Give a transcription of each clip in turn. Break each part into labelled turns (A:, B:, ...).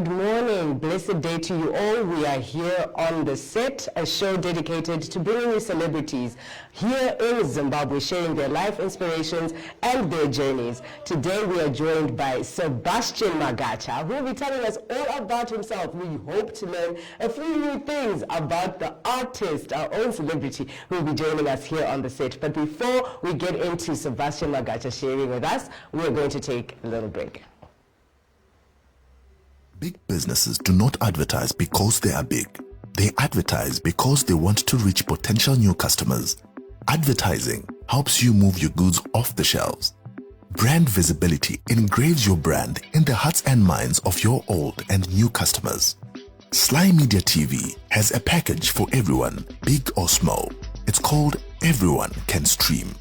A: Good morning, blessed day to you all. We are here on the set, a show dedicated to bringing you celebrities here in Zimbabwe, sharing their life inspirations and their journeys. Today we are joined by Sebastian Magacha, who will be telling us all about himself. We hope to learn a few new things about the artist, our own celebrity, who will be joining us here on the set. But before we get into Sebastian Magacha sharing with us, we're going to take a little break.
B: Big businesses do not advertise because they are big. They advertise because they want to reach potential new customers. Advertising helps you move your goods off the shelves. Brand visibility engraves your brand in the hearts and minds of your old and new customers. SlyMedia TV has a package for everyone, big or small. It's called Everyone Can Stream.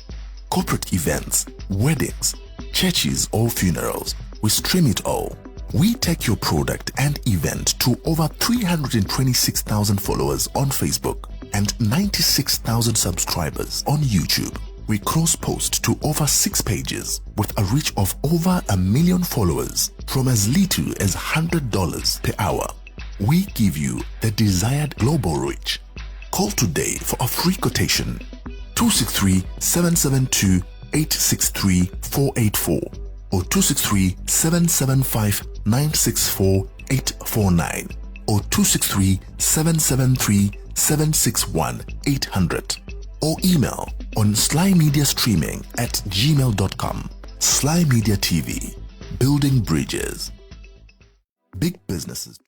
B: Corporate events, weddings, churches or funerals, we stream it all. We take your product and event to over 326,000 followers on Facebook and 96,000 subscribers on YouTube. We cross-post to over 6 pages with a reach of over 1 million followers from as little as $100 per hour. We give you the desired global reach. Call today for a free quotation. 263-772-863-484 or 263-775-964-849 or 263-773-761-800 or email on slymediastreaming@gmail.com. Sly Media TV, building bridges. Big businesses.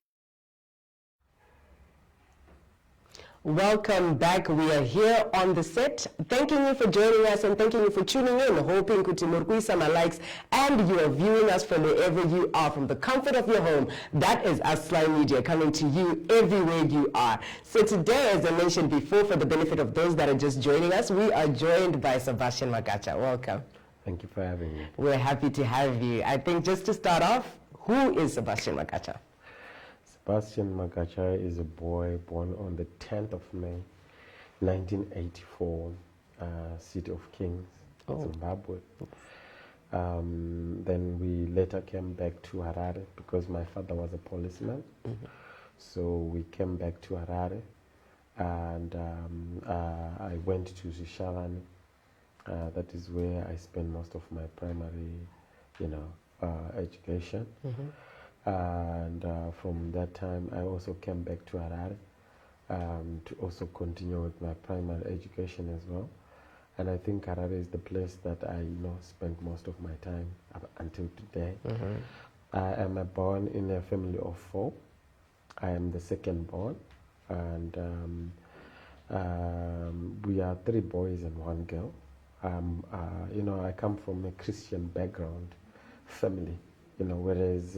A: Welcome back. We are here on the set. Thanking you for joining us and thanking you for tuning in. Hoping kuti murkuisa my likes and you are viewing us from wherever you are, from the comfort of your home. That is us, Sly Media, coming to you everywhere you are. So today, as I mentioned before, for the benefit of those that are just joining us, we are joined by Sebastian Magacha. Welcome.
C: Thank you for having me.
A: We're happy to have you. I think just to start off, who is Sebastian Magacha?
C: Sebastian Magacha is a boy born on the 10th of May, 1984, City of Kings, Zimbabwe. Then we later came back to Harare because my father was a policeman. So we came back to Harare and I went to Shishalani. That is where I spent most of my primary, education. And from that time, I also came back to Harare to also continue with my primary education as well. And I think Harare is the place that I spent most of my time up until today. I am born in a family of 4. I am the second born, and we are 3 boys and 1 girl. I come from a Christian background family, whereas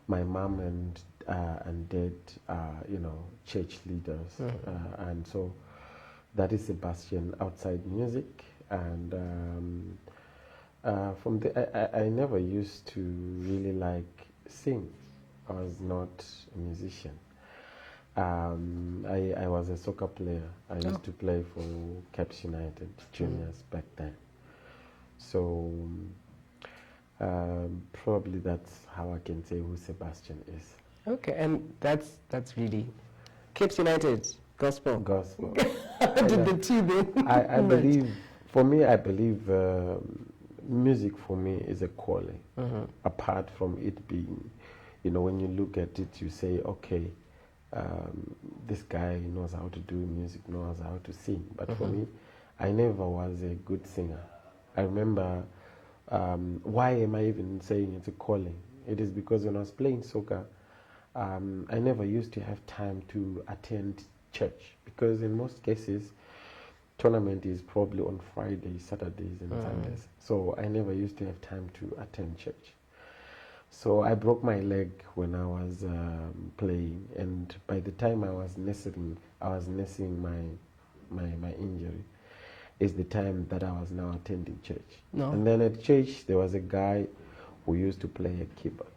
C: my mom and dad are, church leaders. And so that is Sebastian outside music. And from the, I never used to really sing. I was not a musician. I was a soccer player. I used to play for Caps United juniors back then. So probably that's how I can say who Sebastian is.
A: Okay, and that's really Caps United, gospel.
C: Gospel.
A: Did the two then?
C: I believe, for me, I believe music for me is a calling. Apart from it being, when you look at it, you say, okay, this guy knows how to do music, knows how to sing. But for me, I never was a good singer. I remember, why am I even saying it's a calling? It is because when I was playing soccer, I never used to have time to attend church, because in most cases, tournament is probably on Fridays, Saturdays, and Sundays. So I never used to have time to attend church. So I broke my leg when I was playing, and by the time I was nursing my injury. Is the time that I was now attending church. And then at church, there was a guy who used to play a keyboard.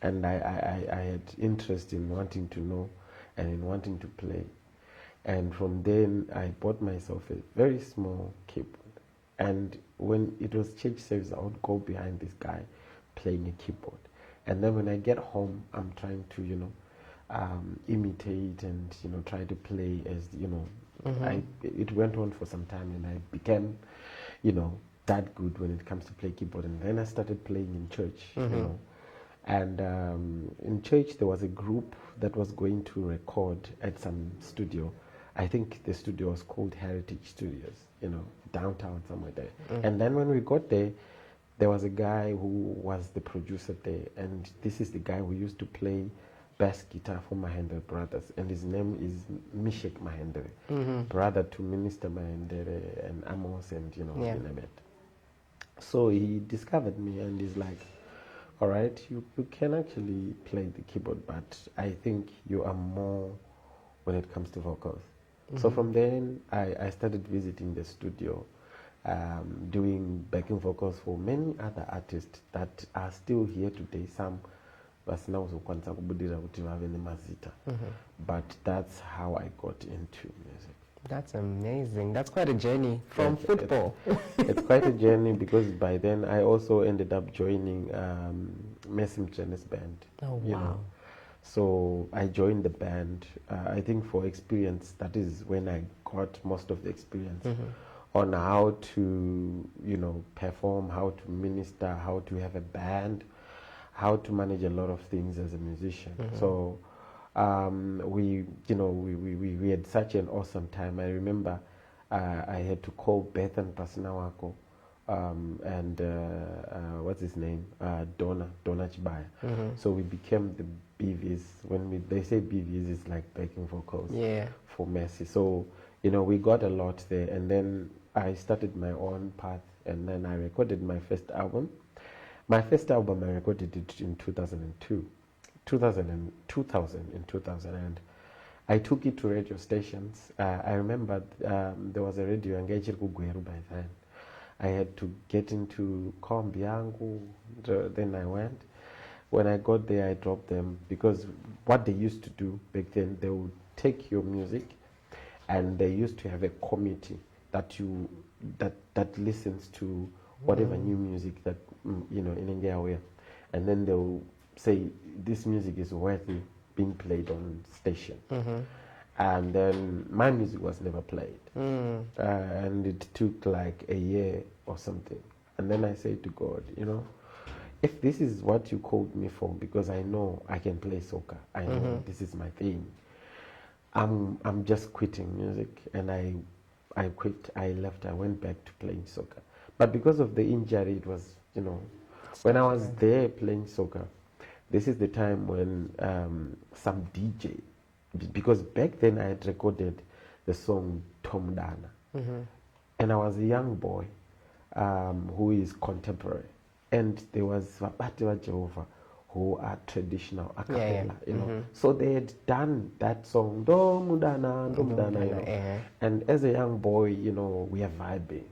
C: And I had interest in wanting to know and in wanting to play. And from then, I bought myself a very small keyboard. And when it was church service, I would go behind this guy playing a keyboard. And then when I get home, I'm trying to, imitate and, try to play as, it went on for some time, and I became, that good when it comes to play keyboard. And then I started playing in church, And in church, there was a group that was going to record at some studio. I think the studio was called Heritage Studios, downtown somewhere there. And then when we got there, there was a guy who was the producer there. And this is the guy who used to play bass guitar for Mahendra Brothers. And his name is Mishek Mahendra, brother to Minister Mahendra and Amos and, you name it. So he discovered me and he's like, all right, you can actually play the keyboard, but I think you are more when it comes to vocals. So from then, I started visiting the studio, doing backing vocals for many other artists that are still here today. Some vasinawuzokwanisa kubudira kuti vave nemazita. But that's how I got into music.
A: That's amazing. That's quite a journey from football.
C: It's quite a journey because by then I also ended up joining Messim Jenner's band.
A: Oh, wow.
C: So I joined the band, I think for experience. That is when I got most of the experience on how to, perform, how to minister, how to have a band, how to manage a lot of things as a musician. So we had such an awesome time. I remember I had to call Beth and Pasinawako and what's his name? Donna Chibaya. So we became the BVs. When they say BVs, it's like backing vocals for Messi. So, we got a lot there. And then I started my own path, and then I recorded my first album. My first album, I recorded it in 2002. 2000, and I took it to radio stations. I remember there was a radio engaged Gugweru by then. I had to get into Kombiangu, then I went. When I got there, I dropped them, because what they used to do back then, they would take your music, and they used to have a committee that listens to whatever new music that in India, and then they will say this music is worthy being played on station. And then my music was never played, and it took like a year or something. And then I said to God, if this is what you called me for, because I know I can play soccer, I know this is my thing, I'm just quitting music. And I quit, I left, I went back to playing soccer. But because of the injury, it was, when I was there playing soccer, this is the time when some DJ, because back then I had recorded the song Tom Dana, and I was a young boy who is contemporary, and there was Vabati Jehovah who are traditional a cappella, So they had done that song, Dom Dana, and as a young boy, we are vibing,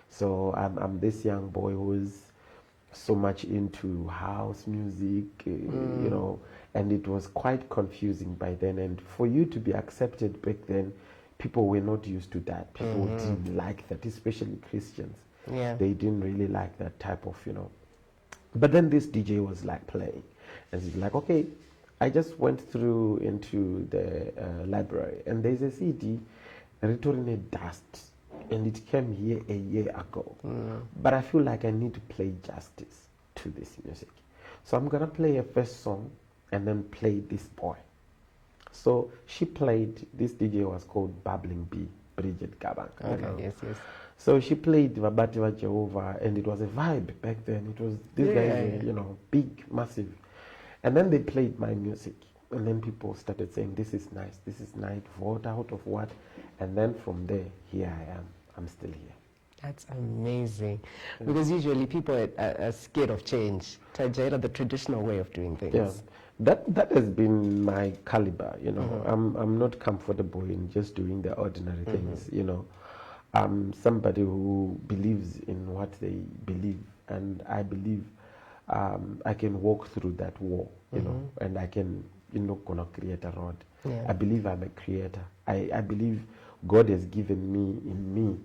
C: So I'm this young boy who's so much into house music, and it was quite confusing by then. And for you to be accepted back then, people were not used to that. People didn't like that, especially Christians. They didn't really like that type of, But then this DJ was like playing, and he's like, okay, I just went through into the library, and there's a CD, Return Dust. And it came here a year ago. But I feel like I need to play justice to this music. So I'm going to play a first song and then play this boy. So she played, this DJ was called Bubbling Bee, Bridget Gabang.
A: Okay, yes.
C: So she played Vabati Jehovah, and it was a vibe back then. It was, these guys were, big, massive. And then they played my music. And then people started saying, this is nice, vote out of what? And then from there, here I am. I'm still here.
A: That's amazing. Because usually people are scared of change. Tajera, the traditional way of doing things.
C: Yeah. That has been my caliber, I'm not comfortable in just doing the ordinary things, I'm somebody who believes in what they believe, and I believe I can walk through that wall, and I can, gonna create a road. I believe I'm a creator. I believe God has given me in me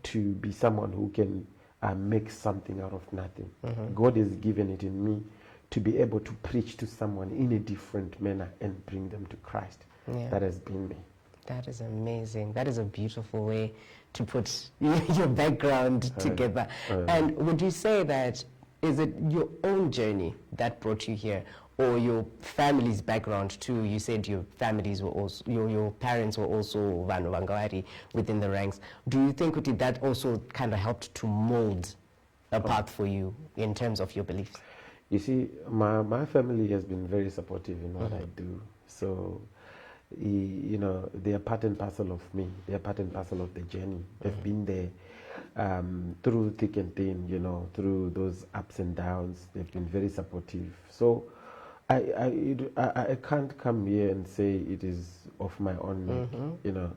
C: to be someone who can make something out of nothing. God has given it in me to be able to preach to someone in a different manner and bring them to Christ.
A: Yeah.
C: That has been me.
A: That is amazing. That is a beautiful way to put your background together. And would you say that, is it your own journey that brought you here, or your family's background too? You said your families were also, your parents were also Vanhu Vangawari within the ranks. Do you think that also kind of helped to mold a path for you in terms of your beliefs?
C: You see, my family has been very supportive in what I do. So, you know, they are part and parcel of me. They are part and parcel of the journey. They've been there through thick and thin, you know, through those ups and downs. They've been very supportive. So I can't come here and say it is of my own make, you know.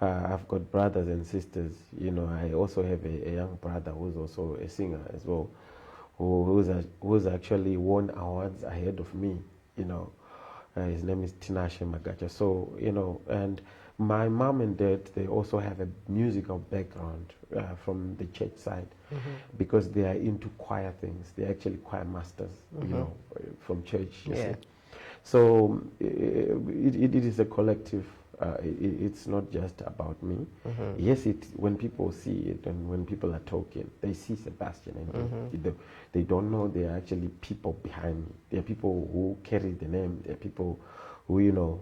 C: I've got brothers and sisters, you know. I also have a young brother who's also a singer as well, who's actually won awards ahead of me, you know. His name is Sebastian Magacha. So, you know, and my mom and dad, they also have a musical background from the church side, because they are into choir things. They're actually choir masters, you know, from church. You see. So it is a collective. It's not just about me. Yes, when people see it and when people are talking, they see Sebastian, and they don't know there are actually people behind me. There are people who carry the name. There are people who, you know,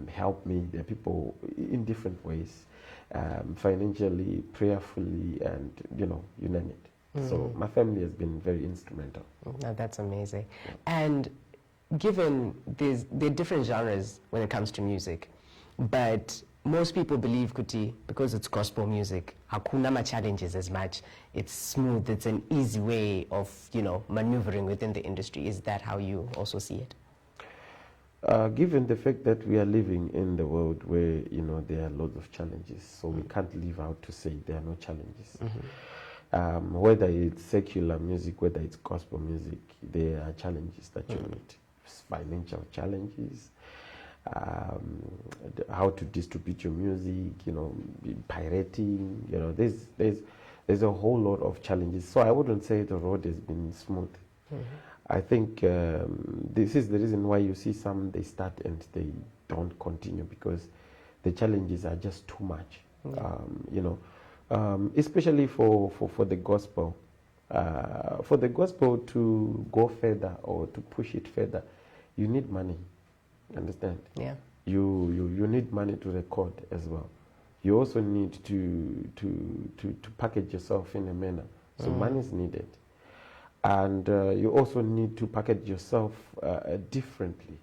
C: help me. There are people in different ways, financially, prayerfully, and, you know, you name it. So my family has been very instrumental.
A: No, that's amazing. And given there are different genres when it comes to music, but most people believe, Kuti, because it's gospel music, hakuna ma challenges as much. It's smooth. It's an easy way of, you know, maneuvering within the industry. Is that how you also see it?
C: Given the fact that we are living in the world where, you know, there are lots of challenges, so we can't leave out to say there are no challenges. Whether it's secular music, whether it's gospel music, there are challenges that you meet. Financial challenges, how to distribute your music, you know, pirating, you know, there's a whole lot of challenges. So I wouldn't say the road has been smooth. I think this is the reason why you see some, they start and they don't continue, because the challenges are just too much. You know, especially for the gospel. For the gospel to go further or to push it further, you need money. Understand?
A: Yeah.
C: You need money to record as well. You also need to package yourself in a manner. So money is needed. And you also need to package yourself differently.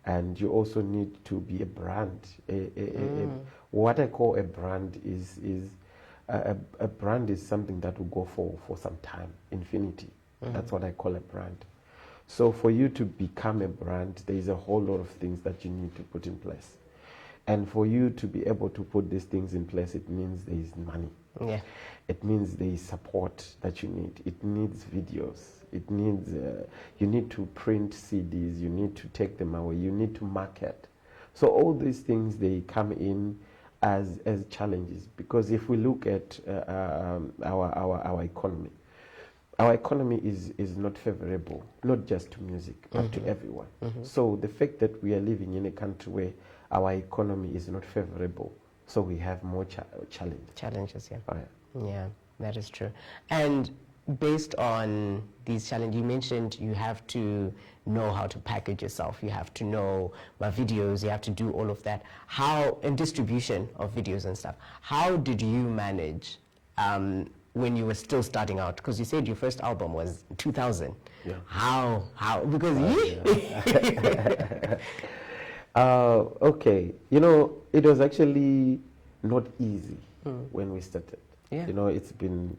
C: And you also need to be a brand. What I call a brand is a brand is something that will go for some time, infinity. That's what I call a brand. So for you to become a brand, there is a whole lot of things that you need to put in place. And for you to be able to put these things in place, it means there is money.
A: Yeah.
C: It means there is support that you need. It needs videos. It needs, you need to print CDs. You need to take them away. You need to market. So all these things, they come in as challenges, because if we look at our economy, our economy is not favorable, not just to music, but to everyone. So the fact that we are living in a country where our economy is not favorable, so we have more challenges.
A: Yeah.
C: Oh, yeah.
A: Yeah, that is true. And based on these challenges, you mentioned you have to know how to package yourself. You have to know my videos. You have to do all of that. How, and distribution of videos and stuff. How did you manage when you were still starting out? Because you said your first album was 2000.
C: Yeah.
A: How? Because
C: okay, you know, it was actually not easy when we started.
A: Yeah.
C: You know, it's been,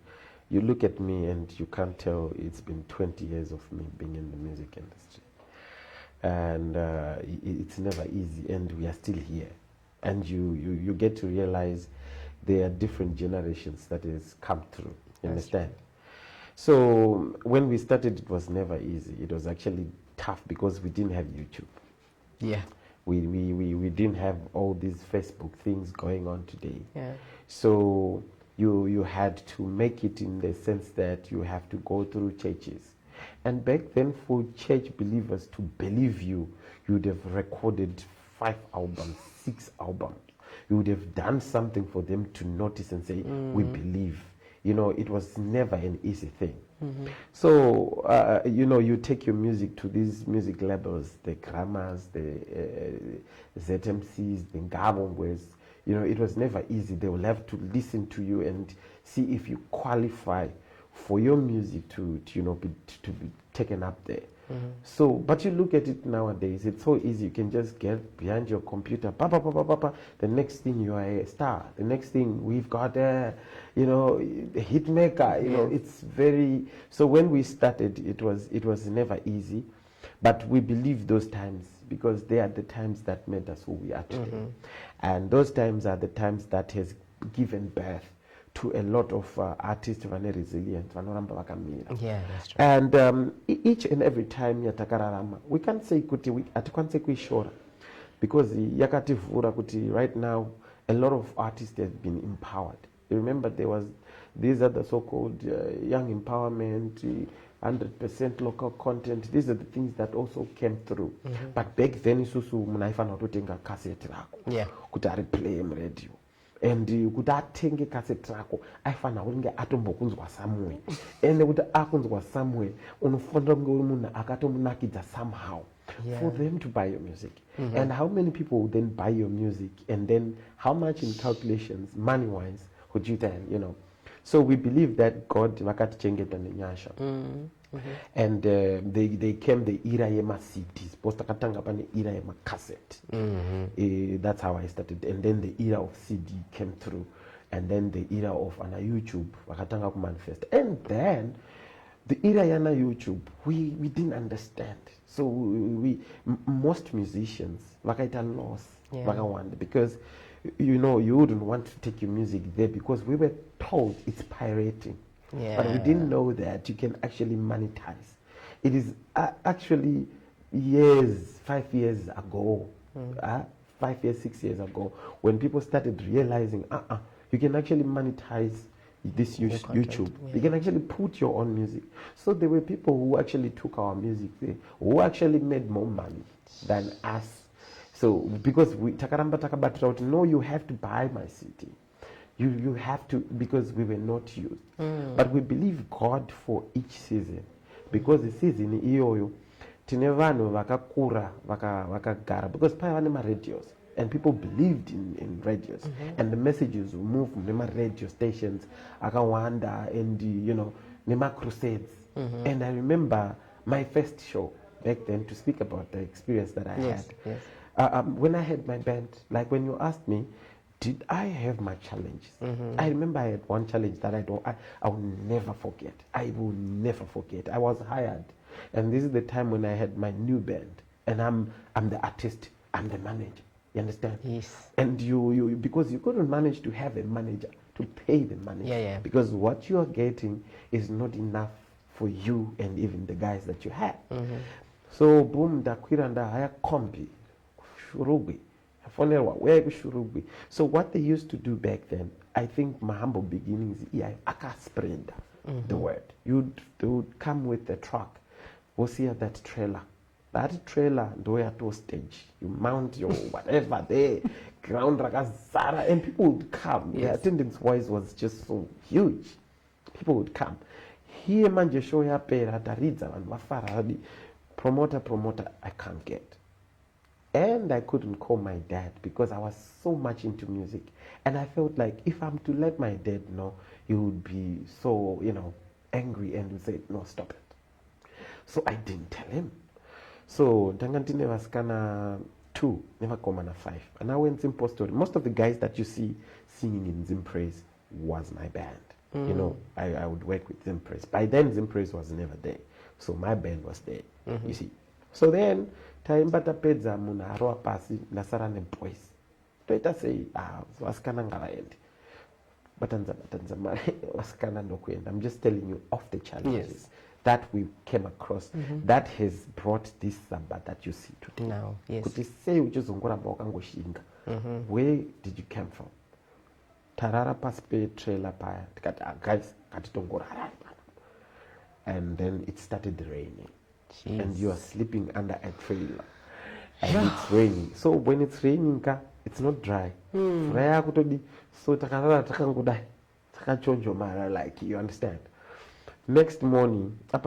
C: you look at me and you can't tell it's been 20 years of me being in the music industry. And it's never easy, and we are still here. And you get to realize there are different generations that has come through. You understand? So when we started, it was never easy. It was actually tough because we didn't have YouTube.
A: Yeah.
C: We didn't have all these Facebook things going on today.
A: Yeah.
C: So you had to make it in the sense that you have to go through churches. And back then, for church believers to believe you, you would have recorded 5 albums, 6 albums. You would have done something for them to notice and say, we believe. You know, it was never an easy thing. So, you know, you take your music to these music labels, the Grammars, the ZMCs, the Ngabongwes. You know, it was never easy. They will have to listen to you and see if you qualify for your music to you know, be taken up there. So, but you look at it nowadays, it's so easy. You can just get behind your computer, the next thing you are a star. The next thing we've got a, you know, a hit maker. You know, it's very. So when we started, it was never easy, but we believe those times because they are the times that made us who we are today, and those times are the times that has given birth to a lot of artists who are resilient.
A: Yeah, that's true.
C: And each and every time yatakararama, we can't say kuti atikwanise kuishora because yakativhura kuti right now a lot of artists have been empowered. You remember these are the so-called young empowerment, 100% local content. These are the things that also came through. But back then isusu munaifana kutenga cassette rako kuti ariplay radio. And kuti atenge cassette rako aifana kunge atombokunzwa somewhere ende kuti akunzwa somewhere unofanira kunge uri munhu akatomunakidza somehow for them to buy your music. And how many people would then buy your music, and then how much in calculations money wise would you then, you know? So we believe that God vakatichengeta nenyasha. And they came the era yema CDs. Post takatanga pane era yema cassette. That's how I started. And then the era of CD came through. And then the era of ana YouTube vakatanga ku manifest. And then the era yana YouTube, we didn't understand. So most musicians vakaita loss vakawanda because you know you wouldn't want to take your music there because we were told it's pirating. But we didn't know that you can actually monetize. It is actually 5 years ago, 5 years, 6 years ago, when people started realizing, you can actually monetize this YouTube. You can actually put your own music. So there were people who actually took our music there, who actually made more money than us. So because we takaramba takabatira, no, you have to buy my CD. You have to, because we were not used. But we believe God for each season. Because the season iyoyo tine vanhu vakakura vakagara because paya vane maradios and people believed in radios and the messages will move from nema radio stations akawanda and you know nema crusades. And I remember my first show back then, to speak about the experience that I had. When I had my band, like when you asked me, did I have my challenges? I remember I had one challenge that I will never forget. I will never forget. I was hired, and this is the time when I had my new band, and I'm the artist, I'm the manager. You understand?
A: Yes.
C: And you because you couldn't manage to have a manager to pay the manager. Because what you are getting is not enough for you and even the guys that you have. So boom, dakwira haya kombi, shurugwi. So what they used to do back then, I think my humble beginnings, aka spread the word. They would come with the truck. We'll see that trailer. That trailer, to stage. You mount your whatever there, ground rakazara, and people would come. The attendance wise was just so huge. People would come. Here manje show ya pera taridza and mafaradi. Promoter, I can't get. And I couldn't call my dad because I was so much into music. And I felt like if I'm to let my dad know, he would be so, angry and would say, no, stop it. So I didn't tell him. So Tangantine was kinda 2, never come on a 5. And I went Simple Story. Most of the guys that you see singing in Zimpraise was my band. I would work with Zimpraise. By then Zimpraise was never there. So my band was there, you see. So then time bata pedza munhu arowa pasi nasara neboys toita sei vasikana ngavaende batanza mari vasikana ndokuenda. I'm just telling you of the challenges that we came across that has brought this Samba that you see today
A: now.
C: Kuti sei uchizongoramba wakangoshinga. Where did you come from? Tarara pasi pe trailer paya tikati guys katitongorara. and then it started raining.
A: Jeez.
C: And you are sleeping under a trailer and it's raining. So when it's raining, it's not dry. So like, you understand. Next morning, I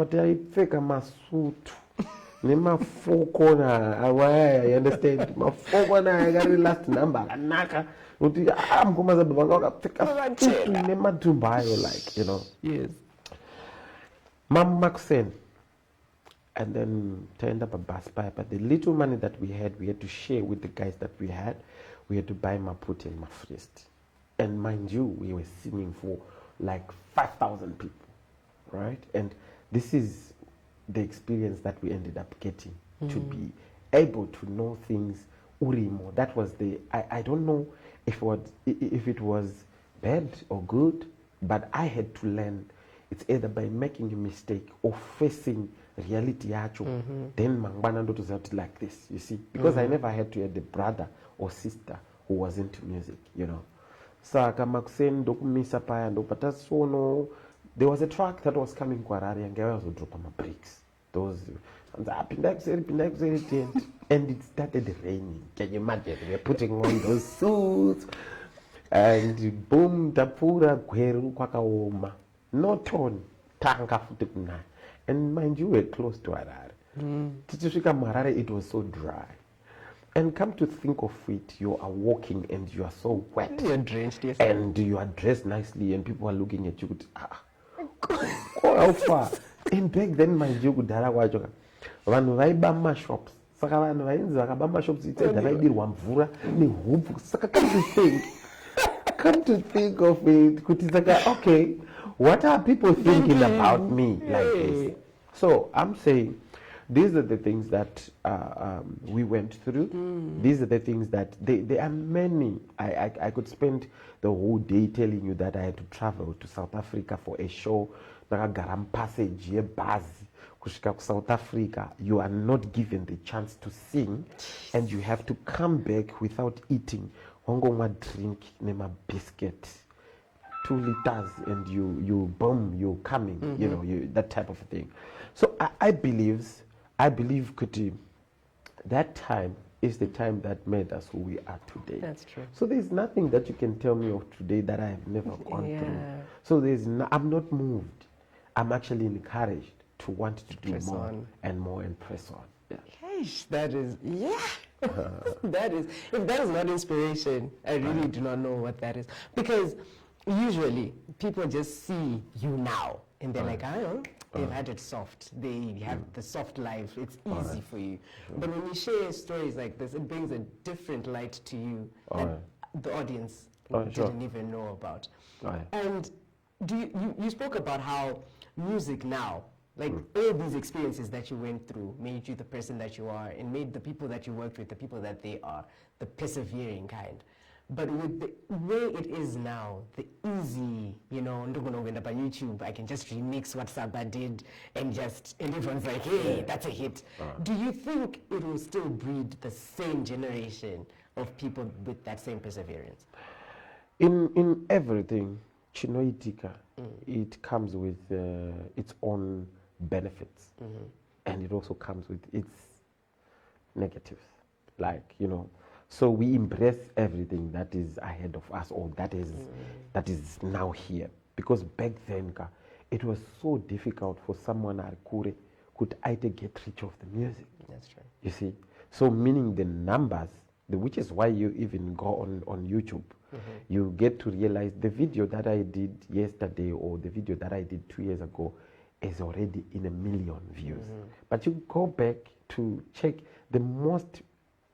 C: take a suit. My four corner, you understand? My four corner, I got the last number. I'm going to buy, like, you know.
A: Yes.
C: Mam Maxen. And then turned up a bus pipe. But the little money that we had to share with the guys that we had. We had to buy Maput and Mafrist. And mind you, we were singing for like 5,000 people, right? And this is the experience that we ended up getting, to be able to know things urimo. That was the, I don't know if it was bad or good, but I had to learn. It's either by making a mistake or facing reality then mangwana ndo to like this, you see, because I never had to have a brother or sister who was into music, you know. So there was a truck that was coming Kwarari and guys would drop my bricks. Those and it started raining. Can you imagine? We were putting on those suits and boom, tapura gweru kwakaoma. No tone, tanga futikuna. And mind you, we're close to Harare. Tichifika Harare, it was so dry. And come to think of it, you are walking and you are so wet.
A: You're drenched, yes.
C: And you are dressed nicely and people are looking at you. How far? And back then, mind you, Dara Wajoka. Vanhu vaibama shops. Saka vanhu vainzi vakabama shops itseda vaidirwa mvura nehupu. Saka come to think of it, kuti saka, okay, what are people thinking about me like this? So I'm saying, these are the things that we went through. These are the things that there are many. I could spend the whole day telling you that I had to travel to South Africa for a show. Garam passage, buzz, South Africa. You are not given the chance to sing, and you have to come back without eating. One drink, name a biscuit. 2 liters and you boom, you're coming, you know, that type of thing. So I believe, Kuti, that time is the time that made us who we are today.
A: That's true.
C: So there's nothing that you can tell me of today that I have never gone through. So I'm not moved. I'm actually encouraged to want to do more
A: on.
C: and more and press on. Yeah.
A: Gosh, that is, that is, if that is not inspiration, I really do not know what that is. Because usually people just see you now and they're like, I don't know, they've had it soft. They have the soft life. It's easy for you. Sure. But when you share stories like this, it brings a different light to you that the audience didn't even know about. And you spoke about how music now, like all these experiences that you went through made you the person that you are and made the people that you worked with the people that they are, the persevering kind. But with the way it is now, the easy, you know, I'm going to end up on YouTube, I can just remix what Saba did and everyone's like, hey, that's a hit. Do you think it will still breed the same generation of people with that same perseverance?
C: In everything, Chinoitika, it comes with its own benefits. And it also comes with its negatives. Like, you know, so we embrace everything that is ahead of us or that is now here. Because back then, it was so difficult for someone could either get rich off the music.
A: That's true.
C: You see? So meaning the numbers, which is why you even go on YouTube, you get to realize the video that I did yesterday or the video that I did 2 years ago is already in 1 million views. But you go back to check the most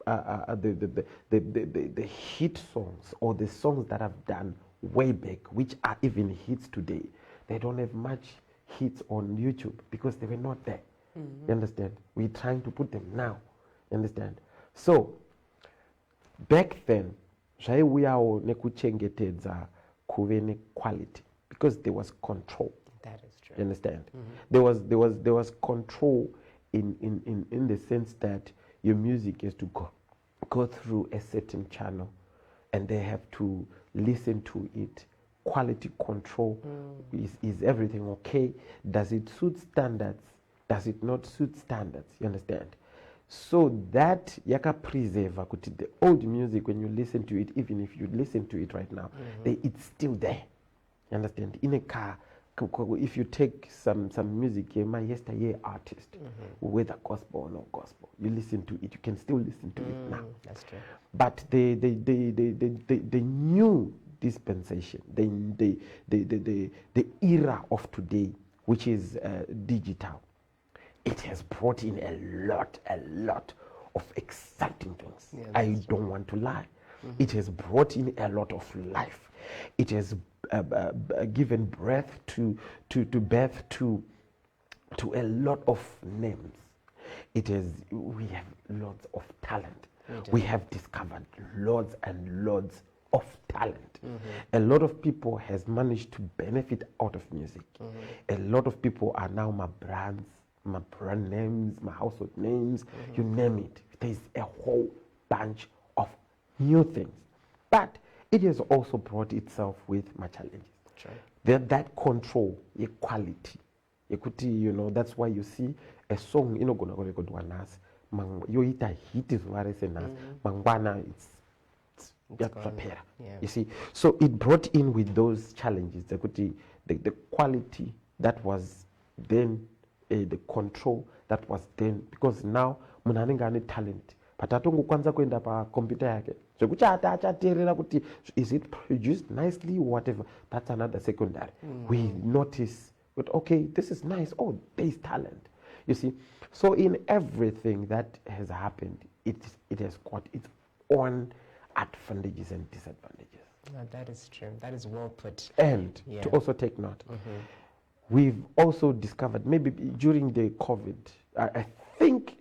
C: the hit songs or the songs that I've done way back, which are even hits today, they don't have much hits on YouTube because they were not there. You understand? We're trying to put them now. You understand? So back then, we are nekuchengetedza kuve quality because there was control.
A: That is true.
C: You understand? There was control in the sense that your music has to go through a certain channel and they have to listen to it quality control? Is everything okay? Does it suit standards? Does it not suit standards? You understand? So that yaka preserve the old music, when you listen to it, even if you listen to it right now, it's still there. You understand? In a car, if you take some music, my yesteryear artist, whether gospel or no gospel, you listen to it, you can still listen to it now.
A: That's true.
C: But the new dispensation, the era of today, which is digital, it has brought in a lot of exciting things.
A: Yeah,
C: I don't want to lie. It has brought in a lot of life. It has given birth to a lot of names. We have lots of talent. We have discovered lots and lots of talent. A lot of people has managed to benefit out of music. A lot of people are now my brands, my brand names, my household names, you name it. There's a whole bunch of new things. But it has also brought itself with my challenges. That control, equality. That's why you see a song, you hit a hit is what I say now. Mangwana, it's you see. So it brought in with those challenges, the quality that was then, the control that was then, because now munanengane talent. But atongo kwanza kwenda pa computer yake. So is it produced nicely, whatever? That's another secondary. We notice, but okay, this is nice. Oh, there is talent. You see, so in everything that has happened, it has got its own advantages and disadvantages.
A: That is true. That is well put.
C: And to also take note, we've also discovered, maybe during the COVID, I think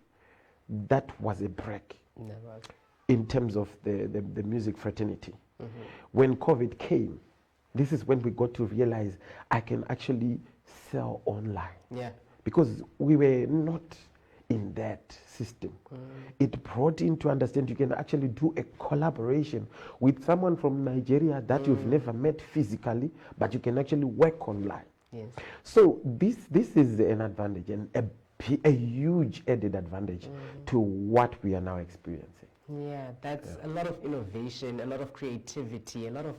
C: that was a break in terms of the music fraternity. When COVID came, this is when we got to realize I can actually sell online.
A: Yeah.
C: Because we were not in that system. It brought in to understand you can actually do a collaboration with someone from Nigeria that you've never met physically, but you can actually work online.
A: Yes.
C: So this is an advantage, and a huge added advantage to what we are now experiencing.
A: Yeah, that's a lot of innovation, a lot of creativity, a lot of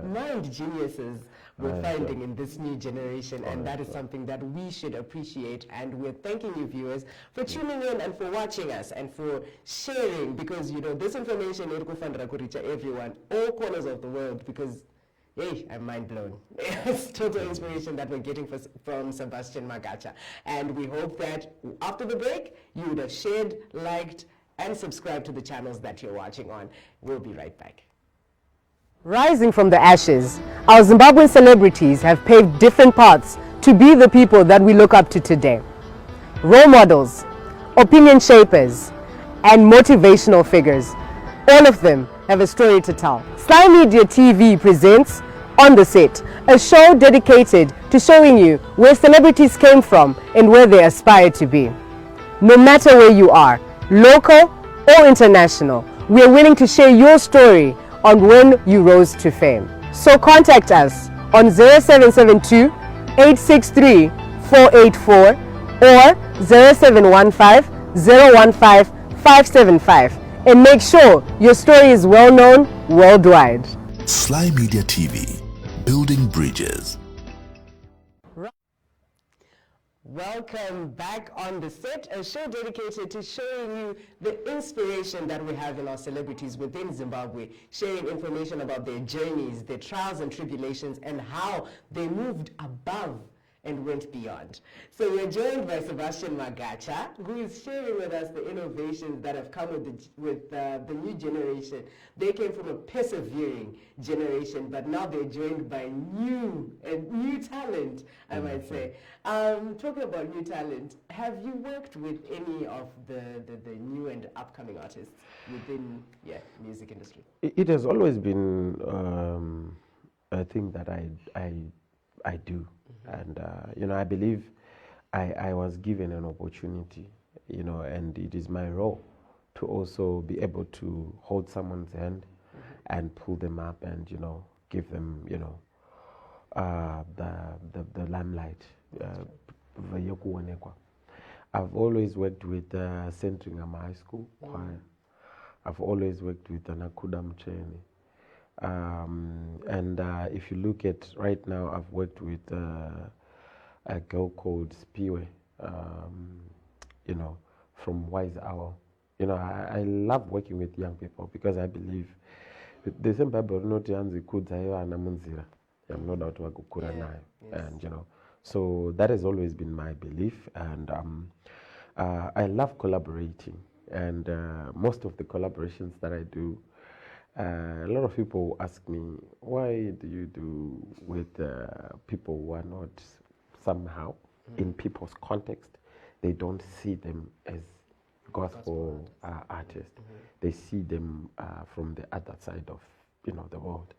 A: mind geniuses we're finding in this new generation, and that is something that we should appreciate. And we're thanking you, viewers, for tuning in and for watching us and for sharing, because this information could reach everyone, all corners of the world, because hey, I'm mind blown. It's total inspiration that we're getting from Sebastian Magacha. And we hope that after the break, you would have shared, liked, and subscribed to the channels that you're watching on. We'll be right back. Rising from the ashes, our Zimbabwean celebrities have paved different paths to be the people that we look up to today. Role models, opinion shapers, and motivational figures. All of them have a story to tell. SlyMedia TV presents On the Set, a show dedicated to showing you where celebrities came from and where they aspire to be. No matter where you are, local or international, we are willing to share your story on when you rose to fame. So contact us on 0772 863 484 or 0715 015 575, and make sure your story is well known worldwide.
B: Sly Media TV, building bridges.
A: Welcome back on the set, a show dedicated to showing you the inspiration that we have in our celebrities within Zimbabwe, sharing information about their journeys, their trials and tribulations, and how they moved above and went beyond. So we're joined by Sebastian Magacha, who is sharing with us the innovations that have come with the new generation. They came from a persevering generation, but now they're joined by new talent, I might say. Talking about new talent, have you worked with any of the new and upcoming artists within music industry?
C: It has always been a thing that I do. And I believe I was given an opportunity, and it is my role to also be able to hold someone's hand and pull them up and give them the limelight. I've always worked with Centringham High School choir. I've always worked with Nakuda Mcheni. And if you look at right now, I've worked with a girl called Spiwe, you know, from Wise Owl. You know, I love working with young people because I believe the same Bible not yanzi kudzayo anamunzira. I'm no doubt wakukura nayo. And you know, so that has always been my belief, and I love collaborating. And most of the collaborations that I do, a lot of people ask me, why do you do with people who are not somehow in people's context? They don't see them as gospel artists. They see them from the other side of, you know, the world.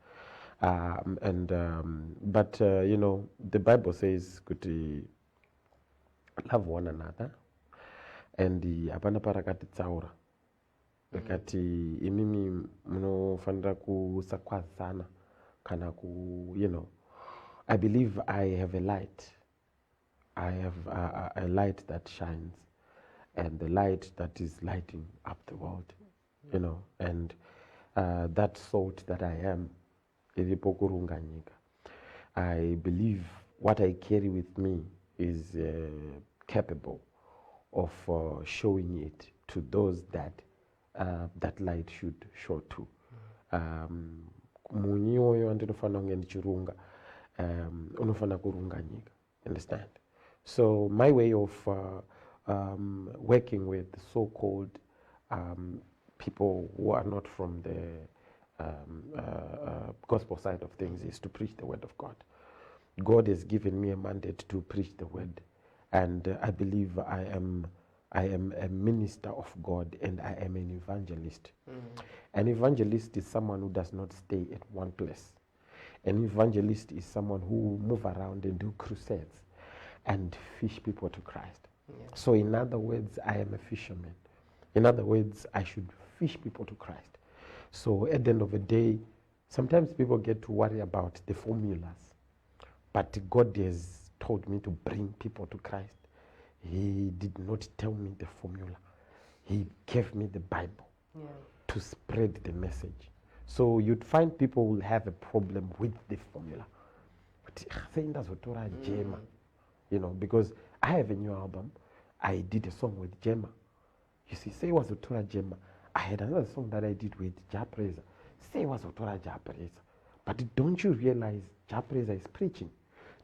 C: But you know, the Bible says kuti love one another, and apana parakati tsaura pakati imimi munofanira kusakwazana kana ku, you know, I believe I have a light. I have a light that shines, and the light that is lighting up the world, you know, and that salt that I am, I believe what I carry with me is capable of showing it to those that that light should show to. Munyi oyo andinofana ngendichirunga unofana kurunga nyika. Understand? So my way of working with so-called people who are not from the gospel side of things is to preach the word of God. God has given me a mandate to preach the word, and I believe I am a minister of God, and I am an evangelist. An evangelist is someone who does not stay at one place. An evangelist is someone who move around and do crusades and fish people to Christ. So in other words, I am a fisherman. In other words, I should fish people to Christ. So at the end of the day, sometimes people get to worry about the formulas, but God has told me to bring people to Christ. He did not tell me the formula. He gave me the Bible to spread the message. So you'd find people will have a problem with the formula. You know, because I have a new album. I did a song with Gemma. You see, say was Otora Gemma. I had another song that I did with Japreza. Say was Otora Japreza. But don't you realize Japreza is preaching?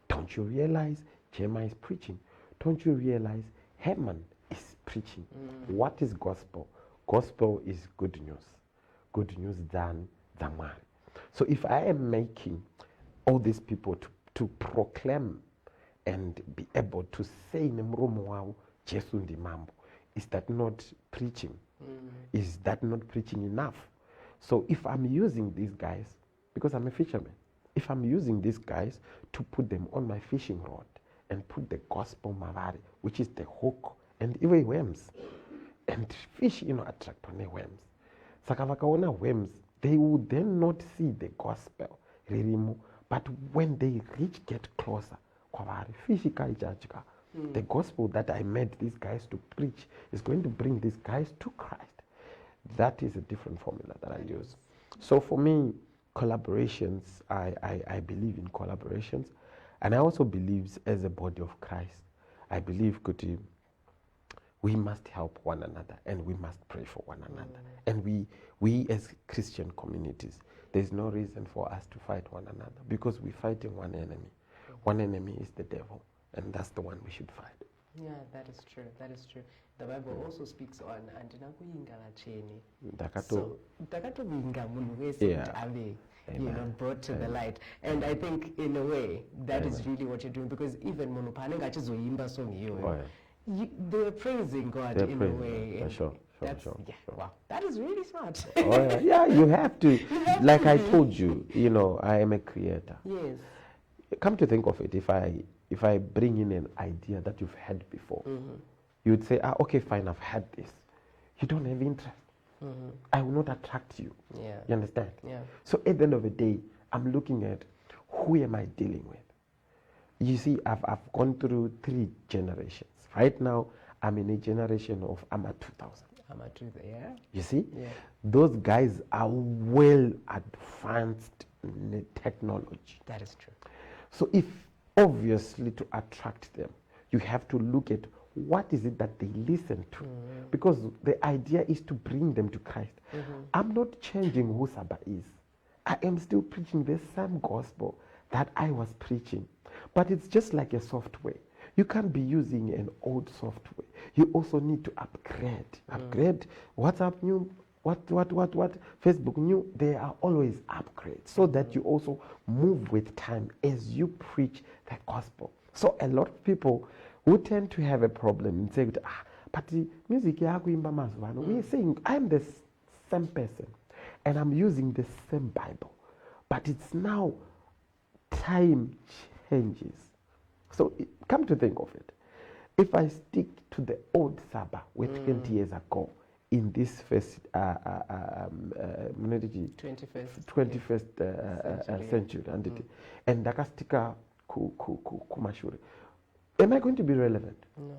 C: Don't you realize Gemma is preaching? Don't you realize Herman is preaching? What is gospel? Gospel is good news. Good news than Zamari. So if I am making all these people to proclaim and be able to say Nemromo wow, Jesu ndi mambo, is that not preaching? Is that not preaching enough? So if I'm using these guys, because I'm a fisherman, if I'm using these guys to put them on my fishing rod and put the gospel mavari, which is the hook, and even worms, and fish, you know, attract on the worms. Sakavakaona worms, they would then not see the gospel, but when they get closer, the gospel that I made these guys to preach is going to bring these guys to Christ. That is a different formula that I use. So for me, collaborations, I believe in collaborations, and I also believe as a body of Christ, I believe Kuti, we must help one another and we must pray for one another. And we as Christian communities, there's no reason for us to fight one another because we're fighting one enemy. One enemy is the devil, and that's the one we should fight.
A: Yeah, that is true. That is true. The Bible also speaks on so you know, brought to the light. And I think in a way that is really what you're doing, because even they were praising God in a way.
C: Sure.
A: Wow, that is really smart.
C: Yeah, you have to. Like I told you, you know, I am a creator.
A: Yes.
C: Come to think of it, if I bring in an idea that you've had before, you would say, okay, fine, I've had this. You don't have interest. I will not attract you.
A: Yeah.
C: You understand?
A: Yeah.
C: So at the end of the day, I'm looking at who am I dealing with? You see, I've gone through 3 generations. Right now, I'm in a generation of AMA 2000.
A: AMA 2000, yeah.
C: You see?
A: Yeah.
C: Those guys are well advanced in technology.
A: That is true.
C: So if obviously to attract them, you have to look at what is it that they listen to. Because the idea is to bring them to Christ. I'm not changing who Saba is. I am still preaching the same gospel that I was preaching. But it's just like a software. You can't be using an old software. You also need to upgrade. Upgrade. WhatsApp new, what, Facebook new. There are always upgrades so that you also move with time as you preach the gospel. So a lot of people who tend to have a problem and say, but the music, we're saying I'm the same person and I'm using the same Bible. But it's now time changes. So come to think of it, if I stick to the old Saba with 20 years ago in this first 21st century, and Dakastika Kumashure, am I going to be relevant?
A: No.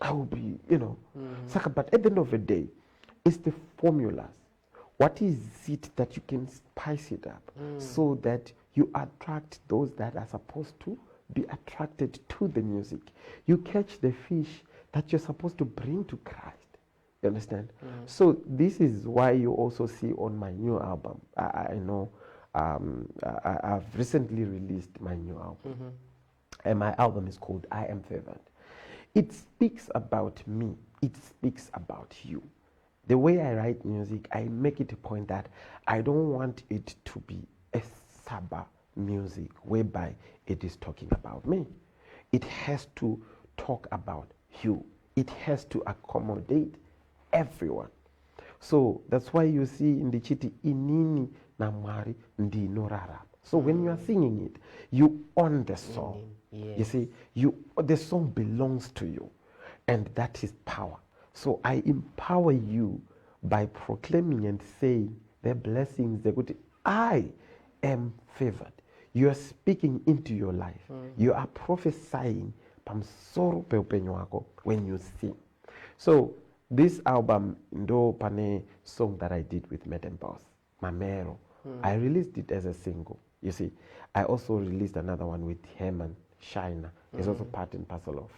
C: I will be, but at the end of the day, it's the formulas. What is it that you can spice it up so that you attract those that are supposed to be attracted to the music? You catch the fish that you're supposed to bring to Christ. You understand? So this is why you also see on my new album. I know I've recently released my new album. And my album is called I Am Favored. It speaks about me. It speaks about you. The way I write music, I make it a point that I don't want it to be a Saba music whereby it is talking about me. It has to talk about you. It has to accommodate everyone. So that's why you see in the chiti inini namari ndi norara. So when you are singing it, you own the song.
A: Yes.
C: You see, the song belongs to you, and that is power. So I empower you by proclaiming and saying the blessings, the good. I am favored. You are speaking into your life. You are prophesying when you sing. So this album, ndo pane song that I did with Madam Boss, Mamero, I released it as a single. You see, I also released another one with Herman Shiner. It's also part and parcel of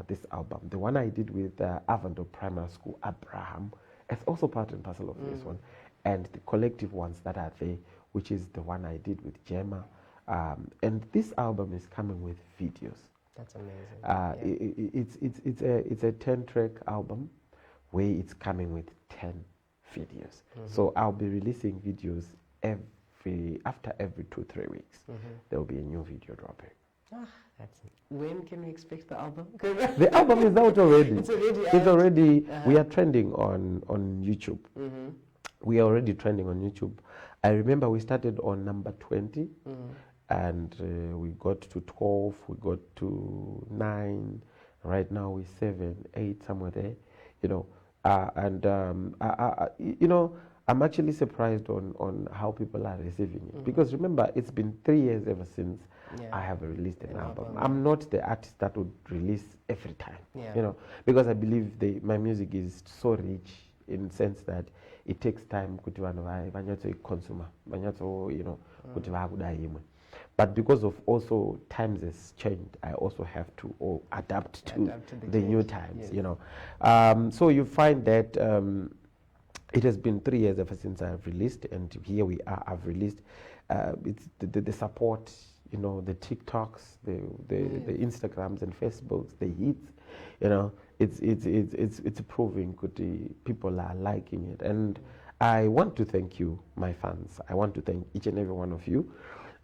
C: this album. The one I did with Avondale Primary School, Abraham, is also part and parcel of this one. And the collective ones that are there, which is the one I did with Gemma. And this album is coming with videos.
A: That's amazing.
C: It's a 10-track album where it's coming with 10 videos. So I'll be releasing videos after every 2-3 weeks. There will be a new video dropping.
A: When can we expect the album?
C: The album is out already.
A: It's already out.
C: It's already. We are trending on YouTube. We are already trending on YouTube. I remember we started on number 20, and we got to 12. We got to 9. Right now we're 7, 8, somewhere there. I'm actually surprised on how people are receiving it. Because remember, it's been 3 years ever since I have released an album. I'm not the artist that would release every time, because I believe my music is so rich in the sense that it takes time kuti vanhu consumer, but because of also times has changed, I also have to adapt to the new times, So you find that it has been 3 years ever since I've released, and here we are. I've released. It's the support, the TikToks, the Instagrams and Facebooks, the hits. It's proving good. People are liking it, and I want to thank you, my fans. I want to thank each and every one of you,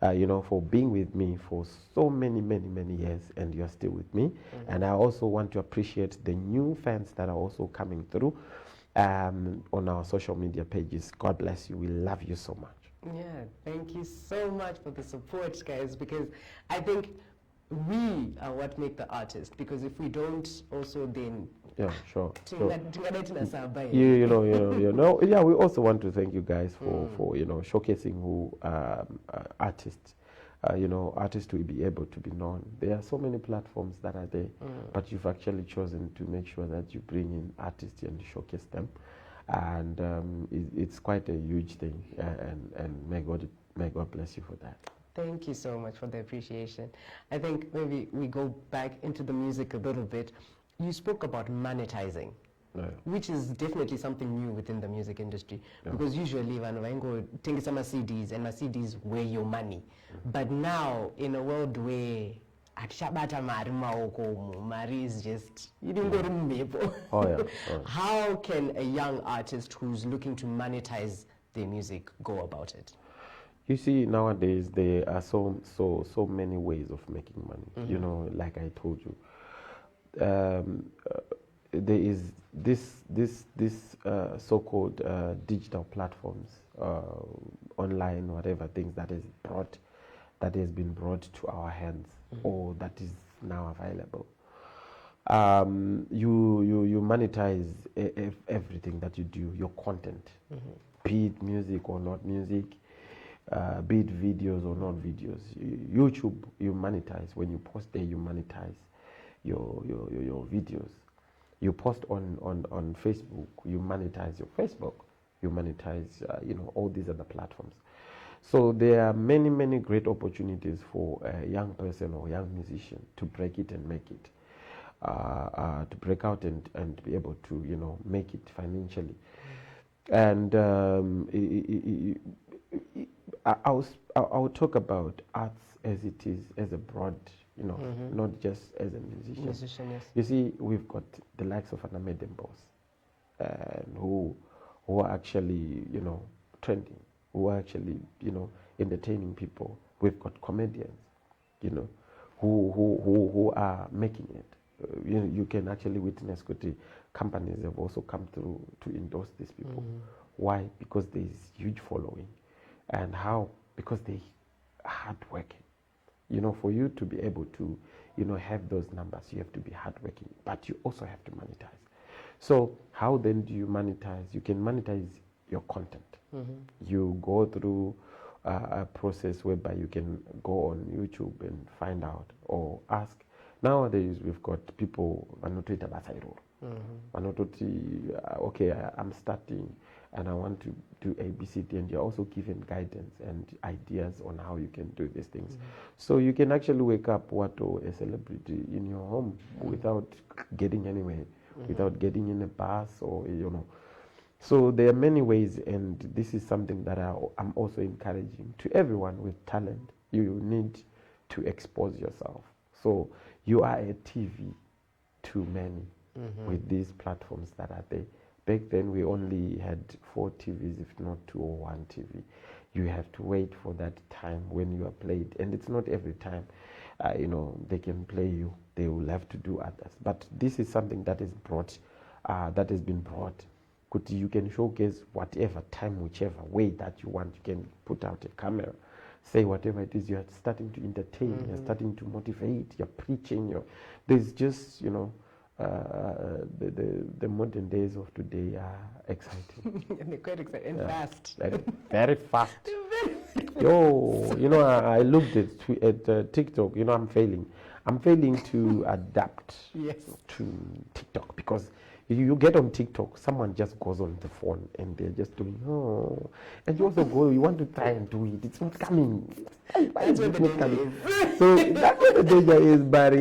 C: for being with me for so many years, and you're still with me. And I also want to appreciate the new fans that are also coming through. On our social media pages. God bless you. We love you so much.
A: Yeah, thank you so much for the support, guys, because I think we are what make the artist, because if we don't also then
C: yeah, sure.
A: Yeah,
C: we also want to thank you guys for showcasing who artists artists will be able to be known. There are so many platforms that are there, but you've actually chosen to make sure that you bring in artists and showcase them. And it's quite a huge thing, and may God bless you for that.
A: Thank you so much for the appreciation. I think maybe we go back into the music a little bit. You spoke about monetizing, which is definitely something new within the music industry, because usually when I go take some CDs, and my CDs weigh your money. But now, in a world where Mari is just, you didn't go to How can a young artist who's looking to monetize their music go about it?
C: You see, nowadays there are so many ways of making money. Like I told you, there is this so-called digital platforms, online, whatever things that has been brought to our hands, or that is now available. You monetize everything that you do, your content, be it music or not music, be it videos or not videos. YouTube, you monetize. When you post there, you monetize your videos. You post on Facebook, you monetize your Facebook. You monetize, all these other platforms. So there are many great opportunities for a young person or young musician to break it and make it, to break out and be able to, make it financially. And I'll talk about arts as it is, as a broad, not just as a musician.
A: Yes.
C: You see, we've got the likes of Anameden Boss, who are actually, trending, who are actually, entertaining people. We've got comedians, who are making it. You can actually witness that companies have also come through to endorse these people. Why? Because there is huge following. And how? Because they are hardworking. For you to be able to, have those numbers, you have to be hardworking, but you also have to monetize. So how then do you monetize? You can monetize your content. You go through a process whereby you can go on YouTube and find out or ask. Nowadays, we've got people, okay, I'm starting and I want to do ABCD, and you're also given guidance and ideas on how you can do these things. So you can actually wake up a celebrity in your home without getting anywhere, without getting in a bus or, So there are many ways, and this is something that I'm also encouraging to everyone with talent. You need to expose yourself. So you are a TV to many with these platforms that are there. Back then, we only had 4 TVs, if not 2 or 1 TV. You have to wait for that time when you are played. And it's not every time, they can play you. They will have to do others. But this is something that is brought, that has been brought. You can showcase whatever time, whichever way that you want. You can put out a camera, say whatever it is. You're starting to entertain, you're starting to motivate, you're preaching. There's just, the modern days of today are exciting.
A: And they're quite exciting and fast.
C: Very fast. I looked at TikTok. I'm failing. I'm failing to adapt to TikTok, because you get on TikTok, someone just goes on the phone and they're just doing, and you also you want to try and do it. It's not coming.
A: That's where the danger is.
C: So that's where the danger is, but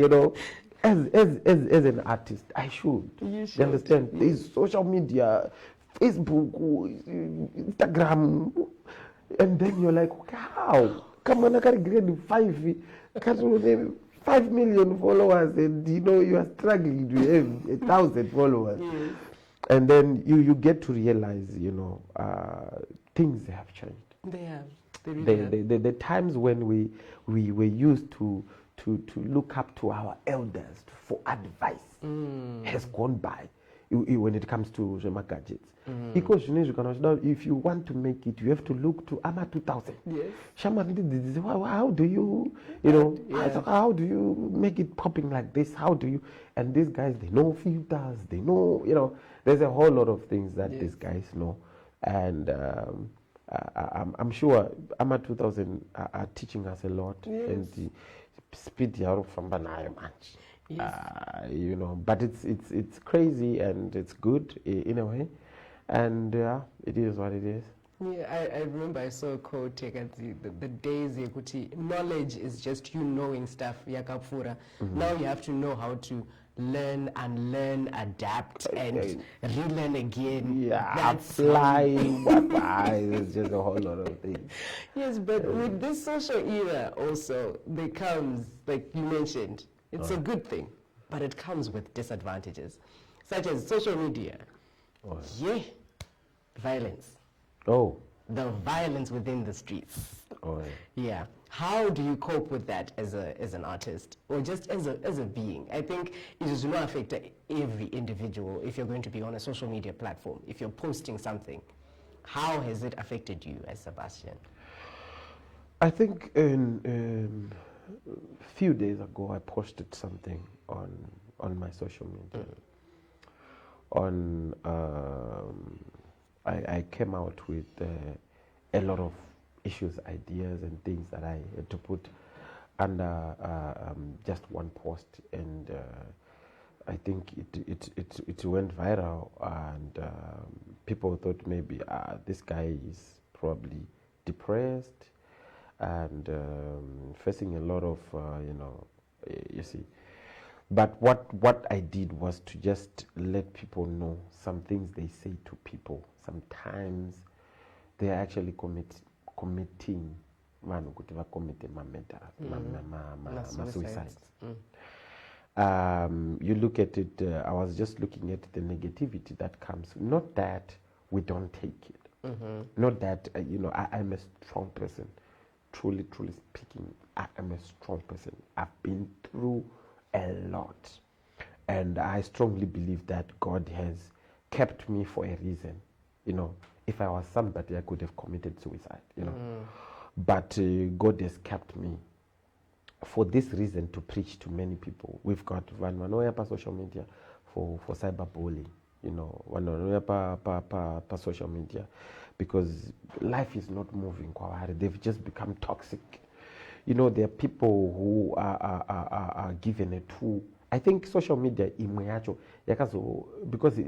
C: as an artist, I should. You understand? There's social media, Facebook, Instagram, and then you're like, how? Come on, I can get 5 million followers, and you are struggling to have 1,000 followers. And then you get to realize, things have changed.
A: They have. They really have.
C: The times when we were used to look up to our elders for advice has gone by when it comes to gadgets. Because if you want to make it, you have to look to AMA 2000.
A: Yes.
C: How do you, how do you make it popping like this? How do you? And these guys, they know filters. They know, there's a whole lot of things that these guys know. And I'm sure AMA 2000 are teaching us a lot.
A: Yes.
C: And the speed from Banayo much.
A: Yes.
C: You know, but it's crazy and it's good in a way. And it is what it is.
A: Yeah, I remember I saw a quote at the days yekuti knowledge is just you knowing stuff yakapfura. Now you have to know how to learn, unlearn, adapt, and relearn again.
C: Yeah,
A: That's
C: apply what it's just a whole lot of things.
A: Yes, but with this social era also, there comes, like you mentioned, it's a good thing, but it comes with disadvantages, such as social media. Yeah, violence.
C: Oh.
A: The violence within the streets.
C: Oh.
A: Yeah. How do you cope with that as an artist or just as a being? I think it does not affect every individual if you're going to be on a social media platform. If you're posting something, how has it affected you as Sebastian?
C: I think a few days ago I posted something on my social media. I came out with a lot of issues, ideas, and things that I had to put under just one post, and I think it went viral, and people thought maybe this guy is probably depressed and facing a lot of you see. But what I did was to just let people know some things they say to people. Sometimes they are actually committing suicides. You look at it, I was just looking at the negativity that comes. Not that we don't take it. Not that, I'm a strong person. Truly speaking, I am a strong person. I've been through a lot. And I strongly believe that God has kept me for a reason. If I was somebody, I could have committed suicide, But God has kept me for this reason to preach to many people. We've got one social media for cyberbullying, one social media, because life is not moving. They've just become toxic. There are people who are given a tool. I think social media because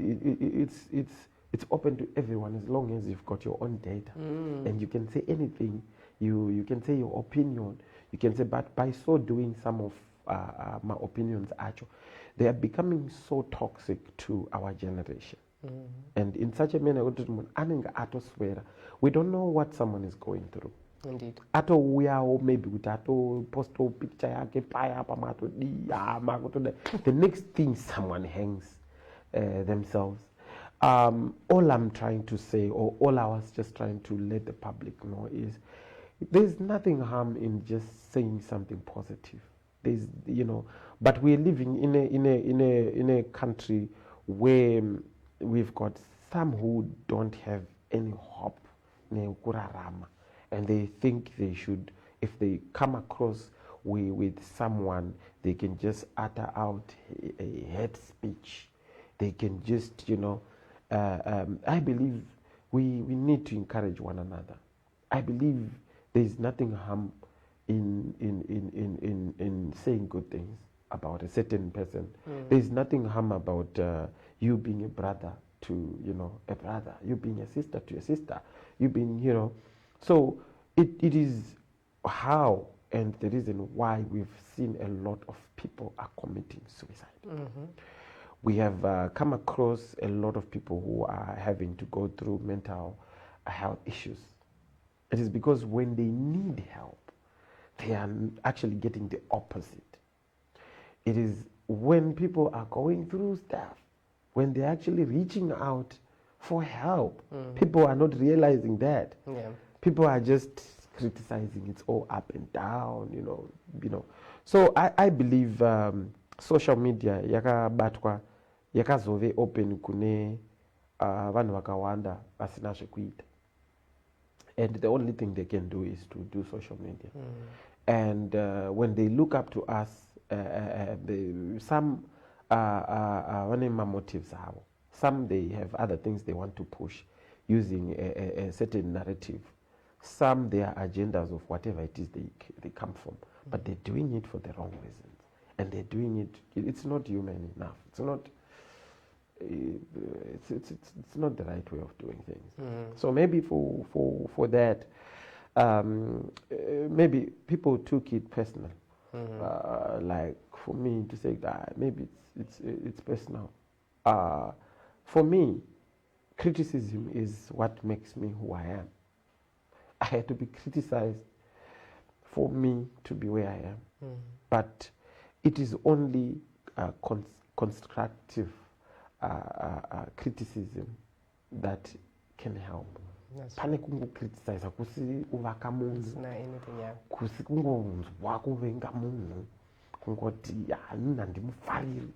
C: it's open to everyone as long as you've got your own data and you can say anything. You can say your opinion. You can say, but by so doing, some of my opinions they are becoming so toxic to our generation. And in such a manner, we don't know what someone is going through.
A: Indeed.
C: Ato we are maybe with ato post picture the next thing someone hangs themselves. All I'm trying to say, or all I was just trying to let the public know, is there's nothing harm in just saying something positive. There's, but we're living in a country where we've got some who don't have any hope, and they think they should, if they come across with someone, they can just utter out a hate speech. They can just, I believe we need to encourage one another. I believe there's nothing harm in saying good things about a certain person. There's nothing harm about you being a brother to, a brother, you being a sister to a sister, you being, so it is how and the reason why we've seen a lot of people are committing suicide. We have come across a lot of people who are having to go through mental health issues. It is because when they need help, they are actually getting the opposite. It is when people are going through stuff, when they're actually reaching out for help, people are not realizing that.
A: Yeah.
C: People are just criticizing. It's all up and down, So I believe social media yakazove open kune vanhu vakawanda vasina zvekuita. And the only thing they can do is to do social media. And when they look up to us, some motives have. Some they have other things they want to push. using a certain narrative. Some, their agendas of whatever it is they come from, but they're doing it for the wrong reasons. And they're doing it, it's not human enough. It's not, it's not the right way of doing things. So maybe for that, maybe people took it personal. Like for me to say that maybe it's personal. For me, criticism is what makes me who I am. I had to be criticized for me to be where I am. But it is only constructive criticism that can help. Pane kungokriticize kusi uvaka munhu, kusi kungonzwa kuvenga munhu, kungoti hanina ndimufariri,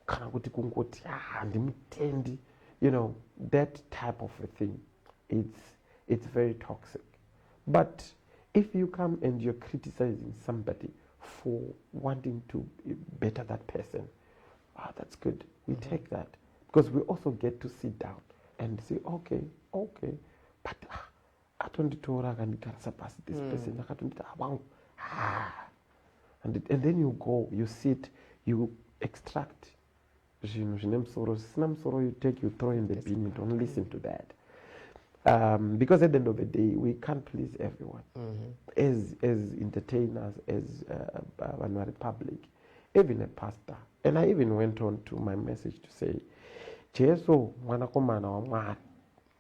C: kana kuti kungoti handimutendi, you know, that type of a thing, it's very toxic. But if you come and you're criticizing somebody for wanting to better that person, that's good. We take that. Because we also get to sit down and say, okay, but I don't know this person. And then you go, you sit, you extract. You take, you throw in the bin, you don't listen to that. Because at the end of the day, we can't please everyone. As entertainers, as a republic, even a pastor. And I even went on to my message to say, Jesu mwanakomana wa Mwari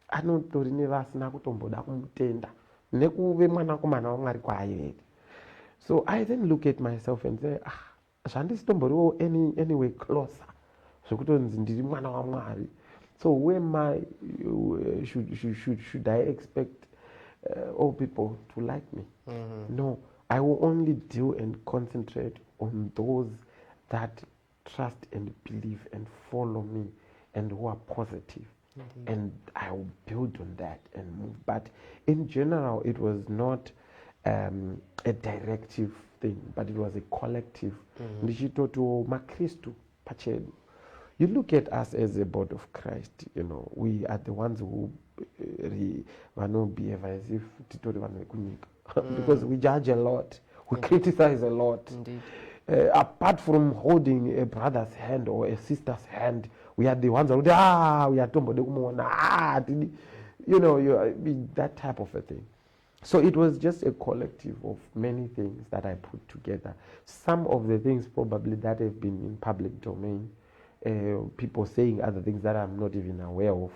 C: anotori nevasina kutomboda kumutenda nekuve mwanakomana wa Mwari kwaayeri. So I then look at myself and say, zvandisitomborio anyway closer zvekutonzi ndiri mwana wa Mwari. So where should I expect all people to like me? No, I will only deal and concentrate on those that trust and believe and follow me and who are positive. And I will build on that and move. But in general, it was not a directive thing, but it was a collective. You look at us as a body of Christ, you know, we are the ones who behave as if because we judge a lot, we criticize a lot.
A: Indeed.
C: Apart from holding a brother's hand or a sister's hand, we are the ones who we are you know, that type of a thing. So it was just a collective of many things that I put together. Some of the things probably that have been in public domain, people saying other things that I'm not even aware of,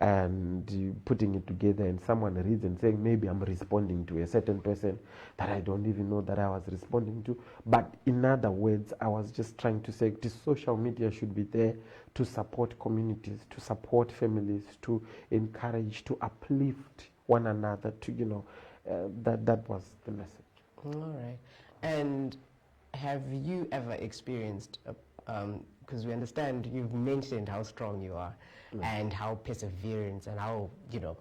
C: and putting it together, and someone reads and saying maybe I'm responding to a certain person that I don't even know that I was responding to. But in other words, I was just trying to say this social media should be there to support communities, to support families, to encourage, to uplift one another, to, you know, that was the message.
A: All right. And have you ever experienced because we understand you've mentioned how strong you are and how perseverance and how, you know,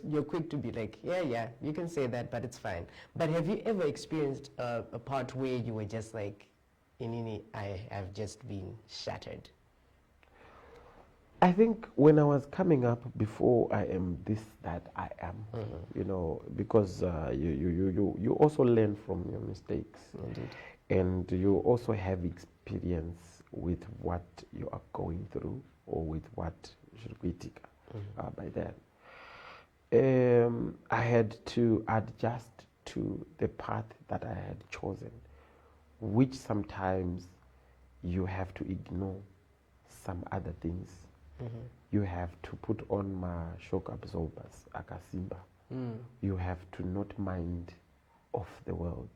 A: you're quick to be like, yeah, you can say that, but it's fine. But have you ever experienced a part where you were just like, Inini, I have just been shattered?
C: I think when I was coming up, before I am this that I am, you know, because you also learn from your mistakes.
A: Indeed.
C: And you also have experience with what you are going through, or with what should we take by then. I had to adjust to the path that I had chosen, which sometimes you have to ignore some other things. You have to put on my shock absorbers, akasimba. You have to not mind of the world.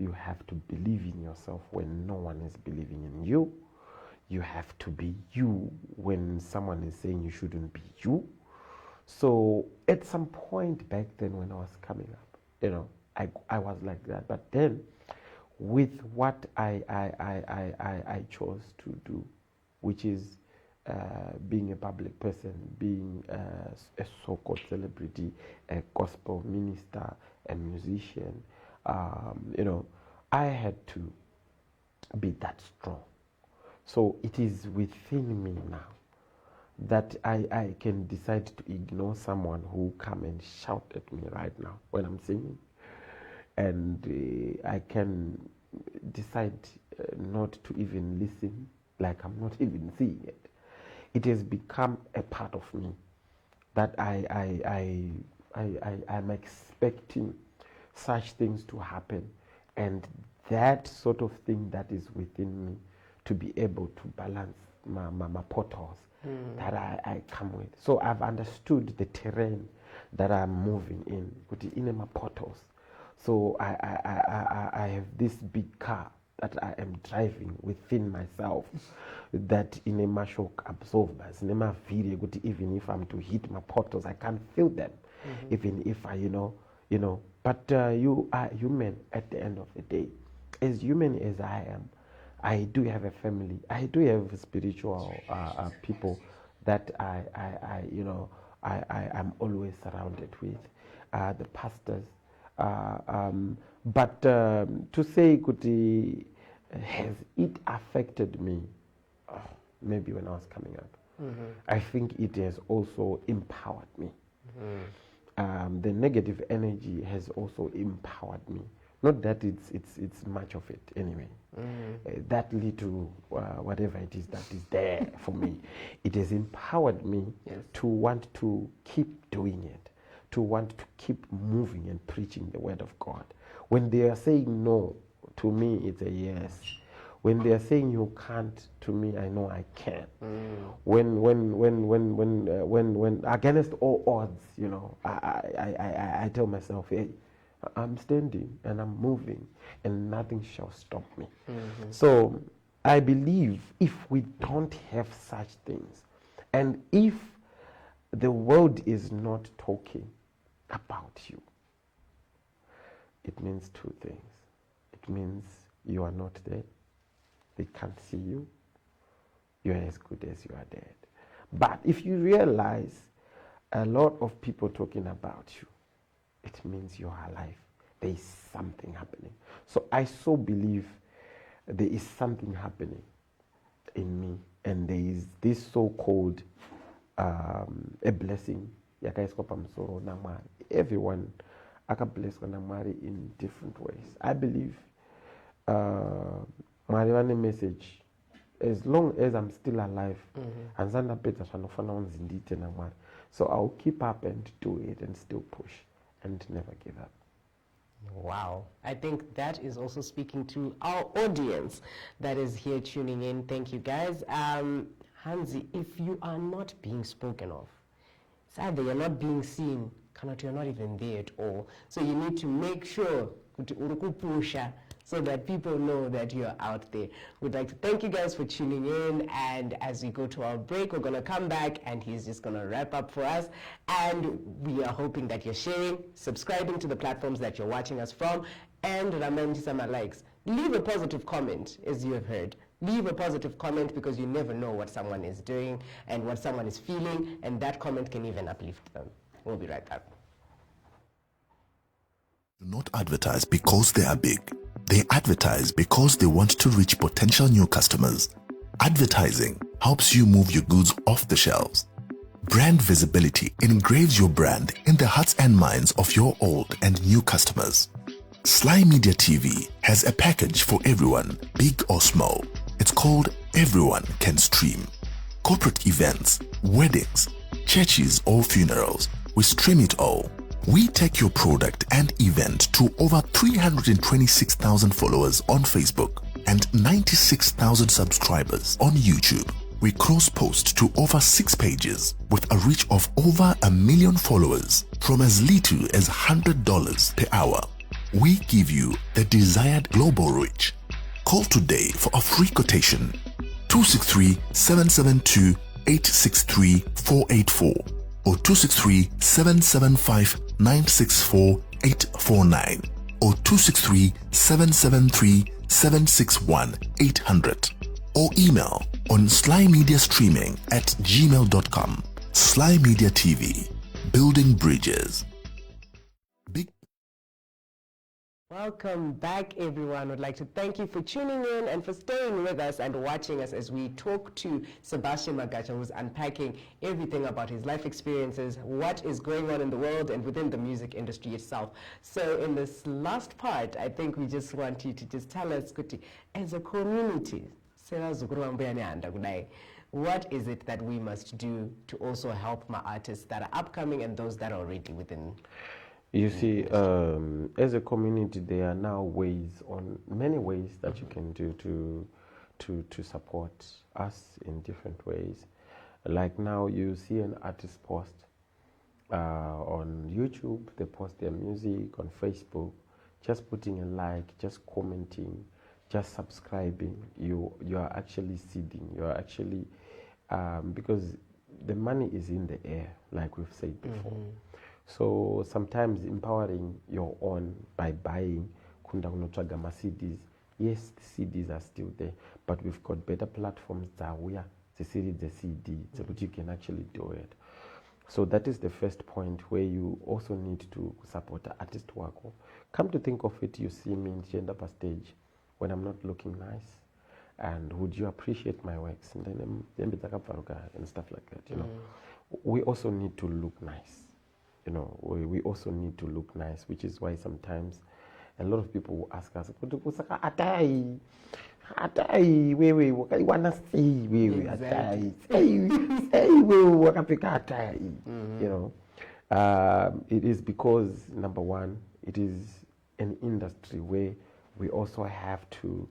C: You have to believe in yourself when no one is believing in you. You have to be you when someone is saying you shouldn't be you. So at some point back then when I was coming up, you know, I was like that. But then with what I chose to do, which is being a public person, being a so-called celebrity, a gospel minister, a musician, you know, I had to be that strong. So it is within me now that I can decide to ignore someone who come and shout at me right now when I'm singing, and I can decide not to even listen, like I'm not even seeing it. It has become a part of me that I'm expecting such things to happen, and that sort of thing that is within me to be able to balance my portals that I come with. So I've understood the terrain that I'm moving in my portals. So I have this big car that I am driving within myself that in a shock absorbers, in a video, even if I'm to hit my portals, I can't feel them, even if I, but you are human at the end of the day. As human as I am, I do have a family. I do have spiritual people that I'm always surrounded with, the pastors. But to say, has it affected me? Maybe when I was coming up. I think it has also empowered me. The negative energy has also empowered me. Not that it's much of it anyway. That little whatever it is that is there for me, it has empowered me to want to keep doing it, to want to keep moving and preaching the word of God. When they are saying no, to me it's a yes. When they are saying you can't, to me I know I can. When against all odds, I tell myself, hey, I'm standing and I'm moving and nothing shall stop me. So I believe if we don't have such things, and if the world is not talking about you, it means two things. It means you are not dead. They can't see you. You are as good as you are dead. But if you realize a lot of people talking about you, it means you are alive. There is something happening. So I so believe there is something happening in me, and there is this so-called a blessing. Everyone aka bless in different ways. I believe my message, as long as I'm still alive, so I'll keep up and do it and still push and never give up.
A: Wow. I think that is also speaking to our audience that is here tuning in. Thank you, guys. Hansi, if you are not being spoken of, it's either you're not being seen, you're not even there at all. So you need to make sure so that people know that you're out there. We'd like to thank you guys for tuning in, and as we go to our break, we're going to come back and he's just going to wrap up for us, and we are hoping that you're sharing, subscribing to the platforms that you're watching us from, and likes. Leave a positive comment, as you have heard. Leave a positive comment, because you never know what someone is doing and what someone is feeling, and that comment can even uplift them. We'll be right back.
B: Do not advertise because they are big. They advertise because they want to reach potential new customers. Advertising helps you move your goods off the shelves. Brand visibility engraves your brand in the hearts and minds of your old and new customers. SlyMedia TV has a package for everyone, big or small. It's called Everyone Can Stream. Corporate events, weddings, churches or funerals, we stream it all. We take your product and event to over 326,000 followers on Facebook and 96,000 subscribers on YouTube. We cross-post to over 6 pages with a reach of over 1 million followers from as little as $100 per hour. We give you the desired global reach. Call today for a free quotation. 263-772-863-484 or 263-775-964-849 or 263-773-761-800 or email on slymediastreaming@gmail.com. Sly Media TV, building bridges.
A: Welcome back, everyone. I'd like to thank you for tuning in and for staying with us and watching us as we talk to Sebastian Magacha, who's unpacking everything about his life experiences, what is going on in the world and within the music industry itself. So in this last part, I think we just want you to just tell us, Kuti, as a community, what is it that we must do to also help my artists that are upcoming and those that are already within?
C: You see, as a community, there are now many ways that you can do to support us in different ways. Like now, you see an artist post on YouTube, they post their music on Facebook, just putting a like, just commenting, just subscribing. You are actually seeding. You are actually because the money is in the air, like we've said before. So sometimes empowering your own by buying kunda kunotsvaga CDs. Yes, the CDs are still there, but we've got better platforms that we are the CD, so that you can actually do it. So that is the first point where you also need to support the artist work. Come to think of it, you see me in gender per stage when I'm not looking nice, and would you appreciate my works? And then and stuff like that. You know, we also need to look nice. You know, we also need to look nice, which is why sometimes a lot of people will ask us, what you wanna see? You know, it is because number one, it is an industry where we also have to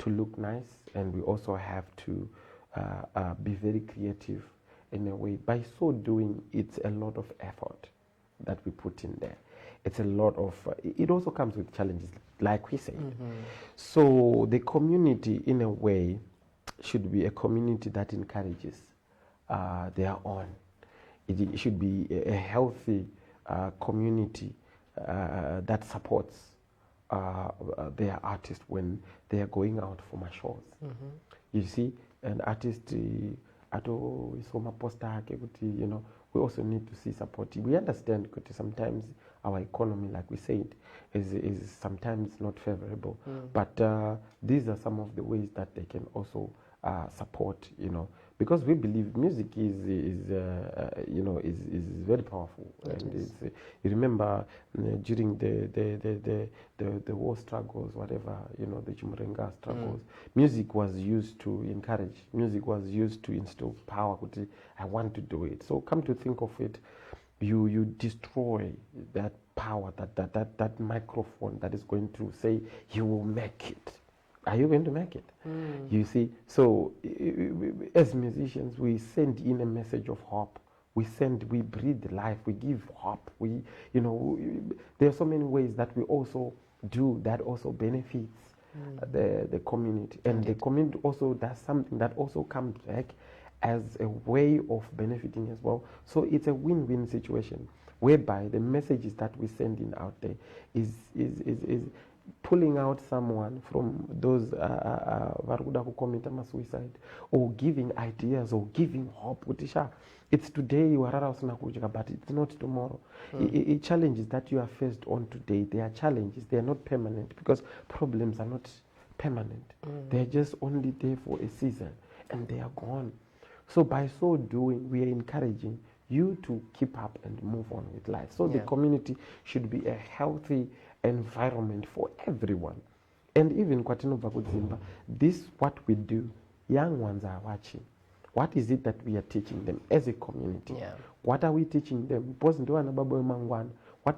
C: look nice, and we also have to be very creative. In a way, by so doing, it's a lot of effort that we put in there. It's a lot of, it also comes with challenges, like we said. So the community, in a way, should be a community that encourages their own. It should be a healthy community that supports their artists when they are going out for my shows. You see, an artist, you know, we also need to see support. We understand that sometimes our economy, like we said, is sometimes not favorable. But these are some of the ways that they can also support, you know, because we believe music is very powerful. And you remember during the war struggles, whatever, you know, the Chumurenga struggles, music was used to encourage. Music was used to instill power. I want to do it. So come to think of it, you destroy that power, that microphone that is going to say you will make it. Are you going to make it? You see, so as musicians, we send in a message of hope. We breathe life. We give hope. There are so many ways that we also do that also benefits the community, and the community also does something that also comes back as a way of benefiting as well. So it's a win-win situation whereby the messages that we send in out there is pulling out someone from those who commit suicide, or giving ideas, or giving hope. It's today, but it's not tomorrow. Challenges that you are faced on today, they are challenges. They are not permanent, because problems are not permanent. They are just only there for a season, and they are gone. So by so doing, we are encouraging you to keep up and move on with life. So the community should be a healthy environment for everyone. And even Kwatino Zimba, this what we do, young ones are watching. What is it that we are teaching them as a community? What are we teaching them? What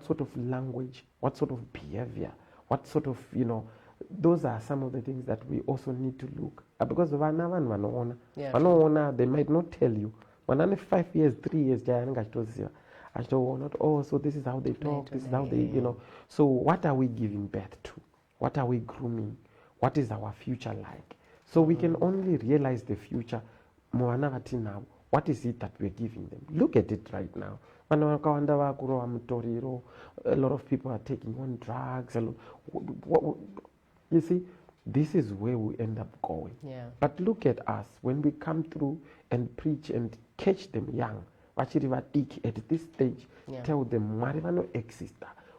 C: sort of language? What sort of behavior? What sort of, those are some of the things that we also need to look at. Because they might not tell you. 5 years, 3 years, so this is how they talk, this is how they, So what are we giving birth to? What are we grooming? What is our future like? So we can only realize the future. What is it that we're giving them? Look at it right now. A lot of people are taking on drugs. You see, this is where we end up going. But look at us, when we come through and preach and catch them young, at this stage, tell them,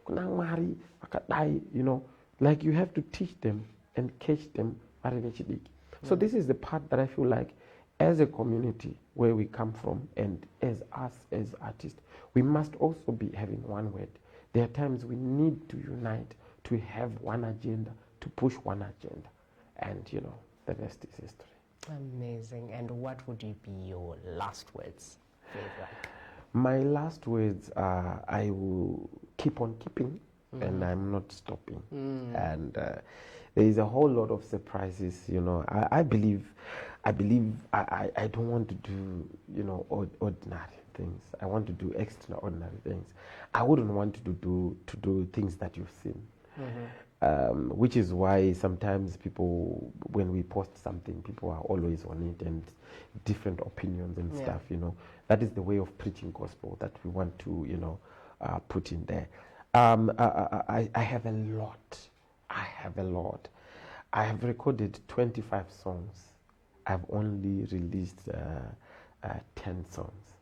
C: you know, like you have to teach them and catch them. So this is the part that I feel like as a community where we come from and as us as artists, we must also be having one word. There are times we need to unite to have one agenda, to push one agenda. And, you know, the rest is history.
A: Amazing. And what would be your last words?
C: My last words are, I will keep on keeping, and I'm not stopping. And there is a whole lot of surprises, you know. I believe I don't want to do, you know, ordinary things. I want to do extraordinary things. I wouldn't want to do things that you've seen. Which is why sometimes people, when we post something, people are always on it and different opinions and stuff, you know. That is the way of preaching gospel that we want to, you know, put in there. I have a lot. I have recorded 25 songs. I've only released 10 songs.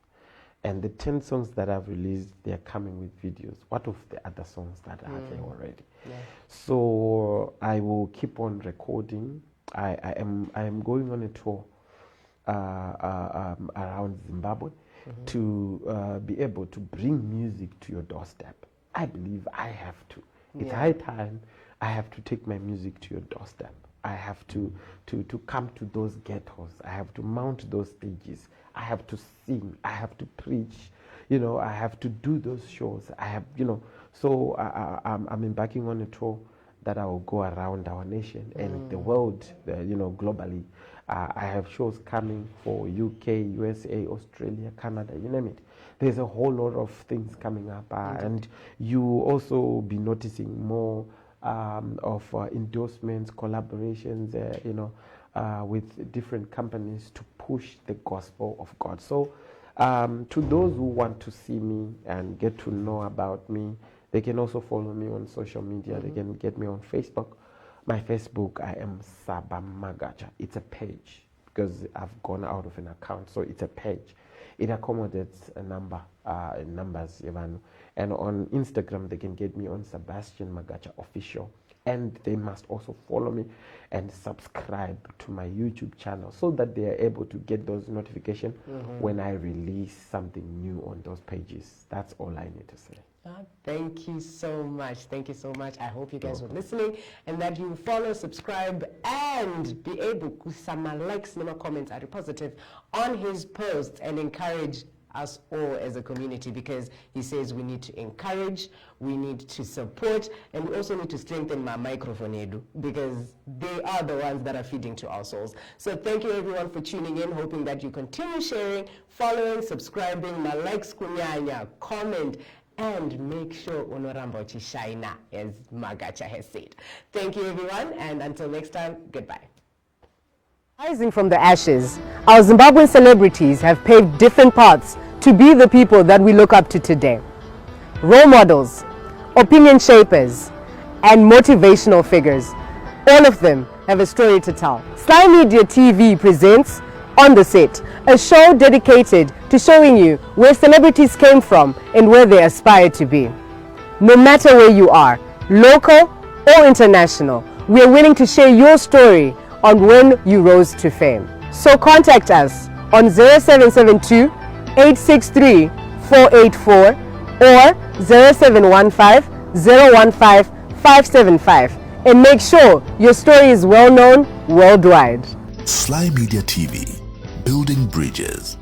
C: And the 10 songs that I've released, they're coming with videos. What of the other songs that are there already? So I will keep on recording. I am going on a tour around Zimbabwe to be able to bring music to your doorstep. I believe I have to. It's high time I have to take my music to your doorstep. I have to come to those ghettos. I have to mount those stages. I have to sing. I have to preach. You know, I have to do those shows. I have, you know, so I'm embarking on a tour that I will go around our nation and the world, you know, globally. I have shows coming for UK, USA, Australia, Canada, you name it. There's a whole lot of things coming up, and you also be noticing more of endorsements, collaborations, you know, with different companies to push the gospel of God. So to those who want to see me and get to know about me, they can also follow me on social media. They can get me on Facebook. My Facebook, I am Sebastian Magacha. It's a page because I've gone out of an account, so it's a page. It accommodates a number, numbers, even. And on Instagram, they can get me on Sebastian Magacha Official. And they must also follow me and subscribe to my YouTube channel so that they are able to get those notifications when I release something new on those pages. That's all I need to say.
A: Thank you so much. Thank you so much. I hope you guys were listening and that you follow, subscribe, and be able to some likes, some comments are positive on his posts and encourage us all as a community, because he says we need to encourage, we need to support, and we also need to strengthen my microphone, Edu, because they are the ones that are feeding to our souls. So thank you everyone for tuning in, hoping that you continue sharing, following, subscribing, my likes, kunyanya, comment, and make sure unoramba uchishina, as Magacha has said. Thank you everyone, and until next time, goodbye. Rising from the ashes, our Zimbabwean celebrities have paved different paths to be the people that we look up to today. Role models, opinion shapers, and motivational figures. All of them have a story to tell. SlyMedia TV presents On the Set, a show dedicated to showing you where celebrities came from and where they aspire to be. No matter where you are, local or international, we are willing to share your story on when you rose to fame. So contact us on 0772 863 484 or 0715 015 575 and make sure your story is well known worldwide.
B: Sly Media TV, building bridges.